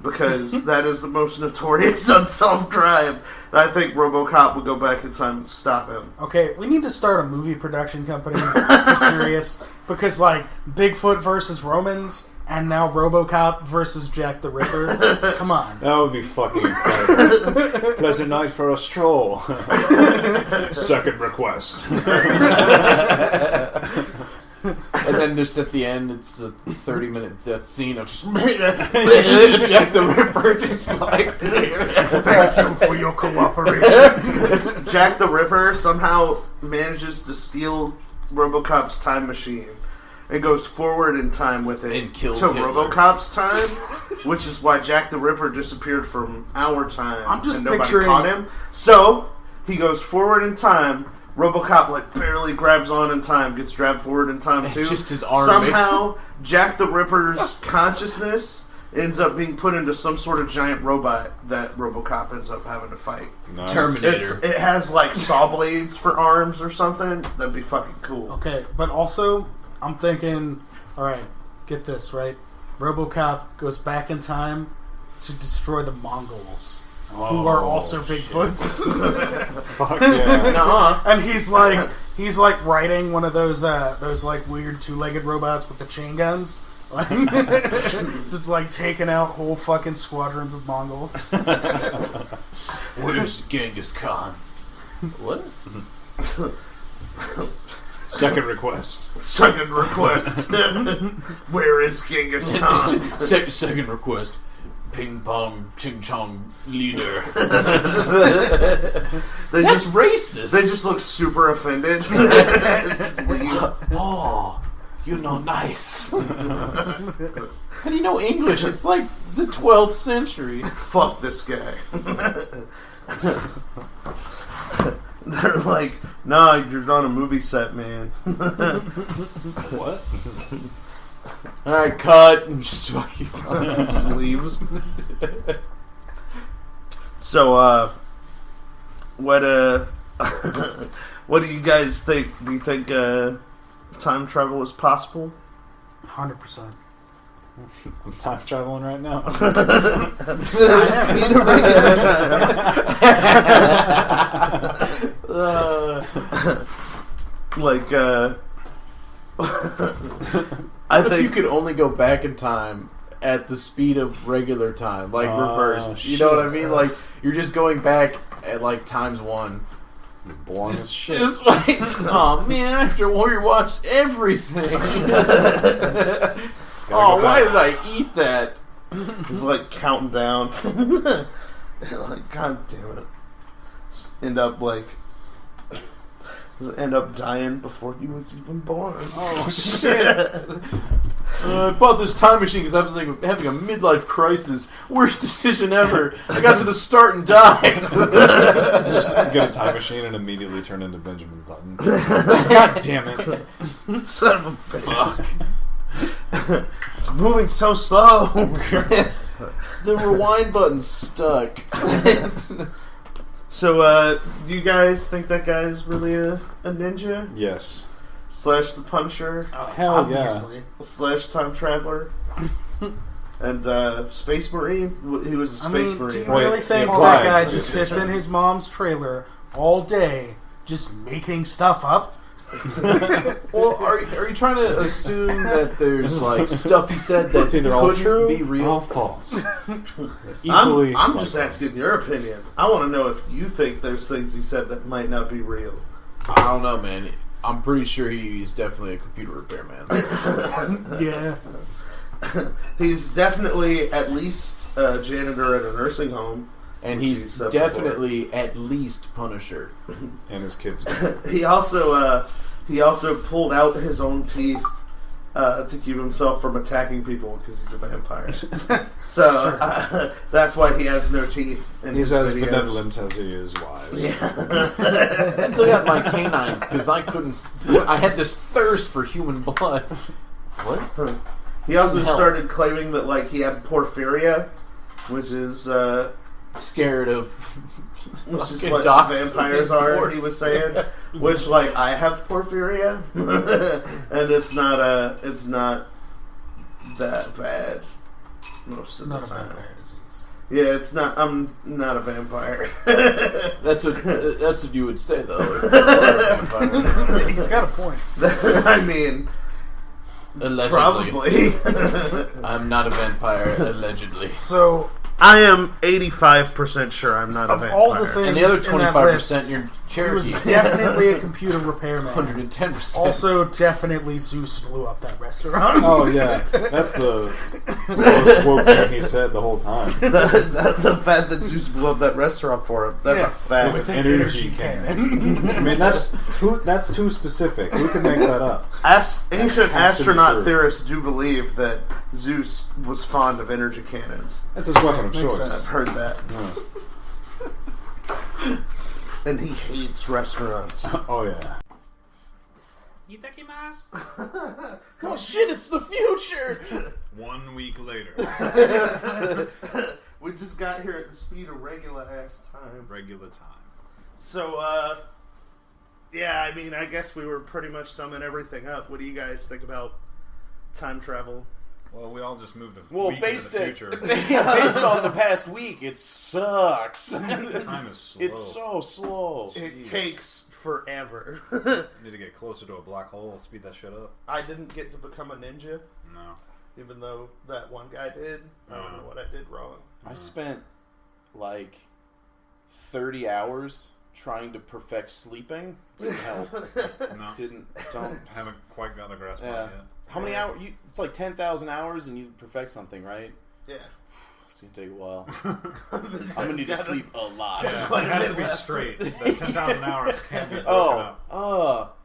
Because that is the most notorious unsolved crime. And I think RoboCop would go back in time and stop him. Okay, we need to start a movie production company for serious. Because, like, Bigfoot versus Romans, and now RoboCop versus Jack the Ripper. Come on. That would be fucking incredible. Pleasant night for a stroll. Second request. And then just at the end, it's a 30-minute death scene of Jack the Ripper just like... Thank you for your cooperation. Jack the Ripper somehow manages to steal RoboCop's time machine and goes forward in time with it and kills to Hitler. RoboCop's time, which is why Jack the Ripper disappeared from our time. I'm just and nobody picturing... caught him. So, he goes forward in time... RoboCop like barely grabs on in time, gets dragged forward in time too. Just his arm somehow, Jack the Ripper's consciousness ends up being put into some sort of giant robot that RoboCop ends up having to fight. Nice. Terminator. It has like saw blades for arms or something. That'd be fucking cool. Okay, but also, I'm thinking, alright, get this, right? RoboCop goes back in time to destroy the Mongols. Who are also Bigfoots. Fuck yeah. Nuh-uh. And he's like riding one of those like weird two-legged robots with the chain guns. Like, just like taking out whole fucking squadrons of Mongols. Where's Genghis Khan? What? Second request. Second request. Where is Genghis Khan? Second request. Ping pong, ching chong, leader. That's racist. They just look super offended. Oh, you're not nice. How do you know English? It's like the 12th century. Fuck this guy. They're like, nah, you're on a movie set, man. What? Alright, cut. And just fucking just leaves. So, what do you guys think? Do you think time travel is possible? 100%. I'm time traveling right now. I think you could only go back in time at the speed of regular time, like reversed. You know what I mean? Like you're just going back at like times one. Boring as shit. Just like, oh man, after we watched everything. Oh, why did I eat that? It's like counting down. Like, god damn it. End up dying before you was even born. Oh shit! I bought this time machine because I was like having a midlife crisis. Worst decision ever. I got to the start and died. Just get a time machine and immediately turn into Benjamin Button. God damn it! Son of a bitch. Fuck. It's moving so slow. The rewind button's stuck. So, do you guys think that guy is really a ninja? Yes. Slash the Punisher? Hell Obviously. Yeah. Slash time traveler? And Space Marine, he was a Space Marine. Do you really think that guy just sits in his mom's trailer all day just making stuff up? Well, are you trying to assume that there's like stuff he said that either all couldn't true be real? or false? I'm just asking your opinion. I want to know if you think there's things he said that might not be real. I don't know, man. I'm pretty sure he's definitely a computer repairman. Yeah. He's definitely at least a janitor at a nursing home. And he's definitely at least Punisher. And his kids. He also pulled out his own teeth to keep himself from attacking people because he's a vampire. So that's why he has no teeth. He's as benevolent as he is wise. Yeah. Until I got my canines, because I had this thirst for human blood. What? He also started claiming that like he had porphyria, which is scared of which is what vampires are, he was saying. Which like I have porphyria and it's not that bad most of the time. Vampire disease. Yeah, it's not. I'm not a vampire. That's what you would say though. If you were a vampire. He's got a point. I mean, allegedly. probably. I'm not a vampire, allegedly. So I am 85% sure I'm not a vampire. all the things And the other in that 25% list, you're he Cherokee. was definitely a computer repairman. 110%. Also, definitely Zeus blew up that restaurant. Oh yeah, that's the most woke thing he said the whole time. the fact that Zeus blew up that restaurant for him. That's a fact. With an Energy energy cannon. I mean, that's too specific. Who can make that up? Ancient has to be astronaut true. theorists do believe that Zeus was fond of energy cannons. That's his weapon of Makes choice. sense. I've heard that. Yeah. And he hates restaurants. Oh yeah. Oh shit, it's the future! 1 week later. We just got here at the speed of regular ass time. Regular time. So, yeah, I mean, I guess we were pretty much summing everything up. What do you guys think about time travel? Well, we all just moved a Well, week into based the future. based on the past week, it sucks. Time is slow. It's so slow. It takes forever. Need to get closer to a black hole. Speed that shit up. I didn't get to become a ninja, No. even though that one guy did. I don't know what I did wrong. I spent like 30 hours trying to perfect sleeping. Didn't help. No. Don't. Haven't quite got a grasp on Yeah. it yet. How many hours? It's like 10,000 hours and you perfect something, right? Yeah. It's going to take a while. I'm going to need to sleep a lot. Yeah, quite it a has bit to be left. straight. That 10,000 hours can't be broken up.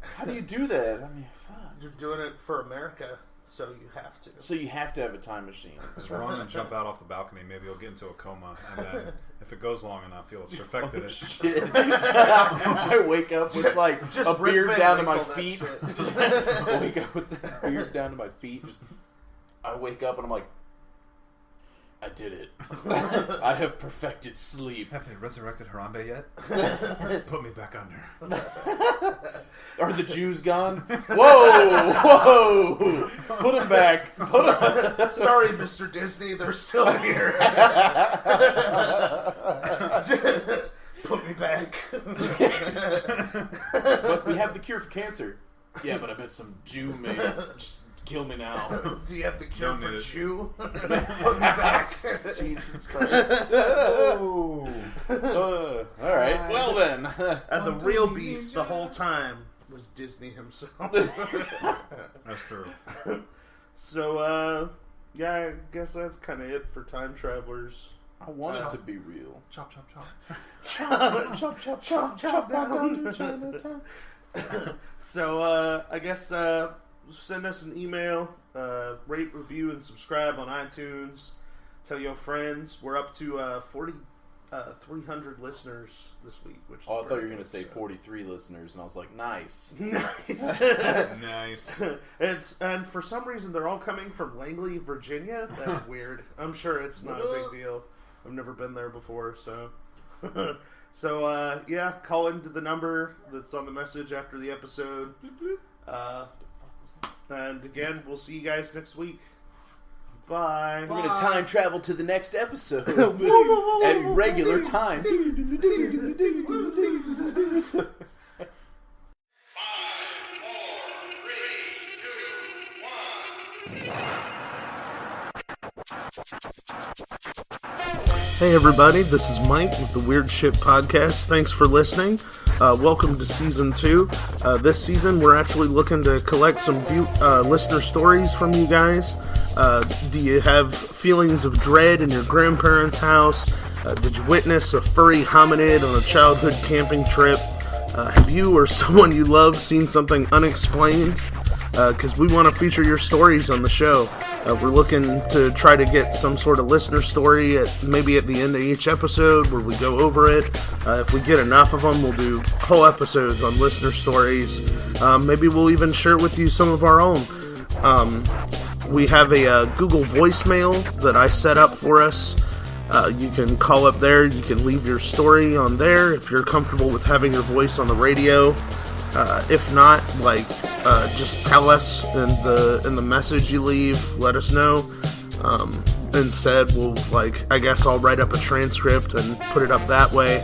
How do you do that? I mean, fuck. You're doing it for America, so you have to. So you have to have a time machine. Just run and jump out off the balcony. Maybe you'll get into a coma, and then if it goes long enough, you'll have perfected it. Shit. I wake up with like a Rip beard Van down to my Winkle that feet. shit. I wake up with the beard down to my feet. I wake up and I'm like, I did it. I have perfected sleep. Have they resurrected Harambe yet? Put me back under. Are the Jews gone? Whoa! Put them back. Sorry, Mr. Disney, they're still here. Put me back. But we have the cure for cancer. Yeah, but I bet some Jew made it. Just kill me now. Do you have the cure Don't for need it. Jew? Put me back. Jesus Christ. All right. Well then. And the real beast the whole time was Disney himself. That's true. So, yeah, I guess that's kind of it for time travelers. I want it to be real. Chop, chop, chop. Chop down. So, I guess send us an email, rate, review, and subscribe on iTunes. Tell your friends. We're up to 300 listeners this week. Which is Oh, I thought you were pretty going to say good, 43 listeners, and I was like, nice. Nice. Nice. And for some reason they're all coming from Langley, Virginia. That's weird. I'm sure it's not a big deal. I've never been there before, so. So yeah, call into the number that's on the message after the episode. And again, we'll see you guys next week. Bye. We're going to time travel to the next episode at regular time. Hey everybody, this is Mike with the Weird Shit Podcast. Thanks for listening. Welcome to Season 2. This season we're actually looking to collect some listener stories from you guys. Do you have feelings of dread in your grandparents' house? Did you witness a furry hominid on a childhood camping trip? Have you or someone you love seen something unexplained? Because we want to feature your stories on the show. We're looking to try to get some sort of listener story maybe at the end of each episode where we go over it. If we get enough of them, we'll do whole episodes on listener stories. Maybe we'll even share with you some of our own. We have a Google voicemail that I set up for us. You can call up there. You can leave your story on there if you're comfortable with having your voice on the radio. If not, just tell us in the message you leave. Let us know. Instead, we'll I guess I'll write up a transcript and put it up that way.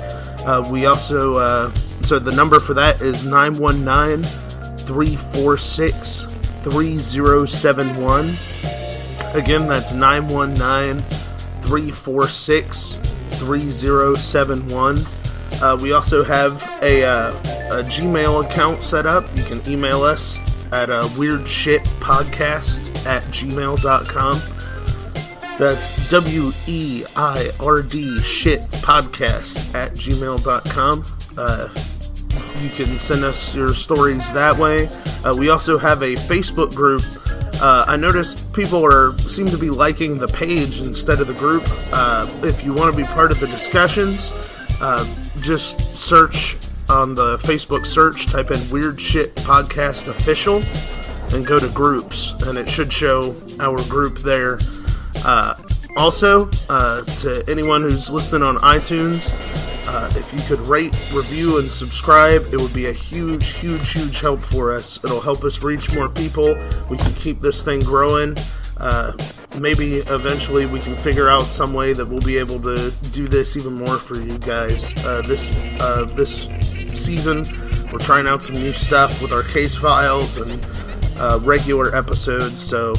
We also so the number for that is 919-346-3071. Again, that's 919-346-3071. We also have a Gmail account set up. You can email us at weirdshitpodcast@gmail.com. That's WEIRD shitpodcast@gmail.com. You can send us your stories that way. We also have a Facebook group. I noticed people seem to be liking the page instead of the group. If you want to be part of the discussions, just search on the Facebook search, type in Weird Shit Podcast Official, and go to groups, and it should show our group there. Also, to anyone who's listening on iTunes, if you could rate, review, and subscribe, it would be a huge, huge, huge help for us. It'll help us reach more people. We can keep this thing growing. Maybe eventually we can figure out some way that we'll be able to do this even more for you guys. This season, we're trying out some new stuff with our case files and regular episodes, so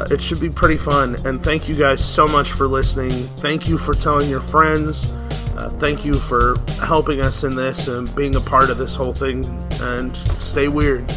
it should be pretty fun. And thank you guys so much for listening. Thank you for telling your friends. Thank you for helping us in this and being a part of this whole thing. And stay weird.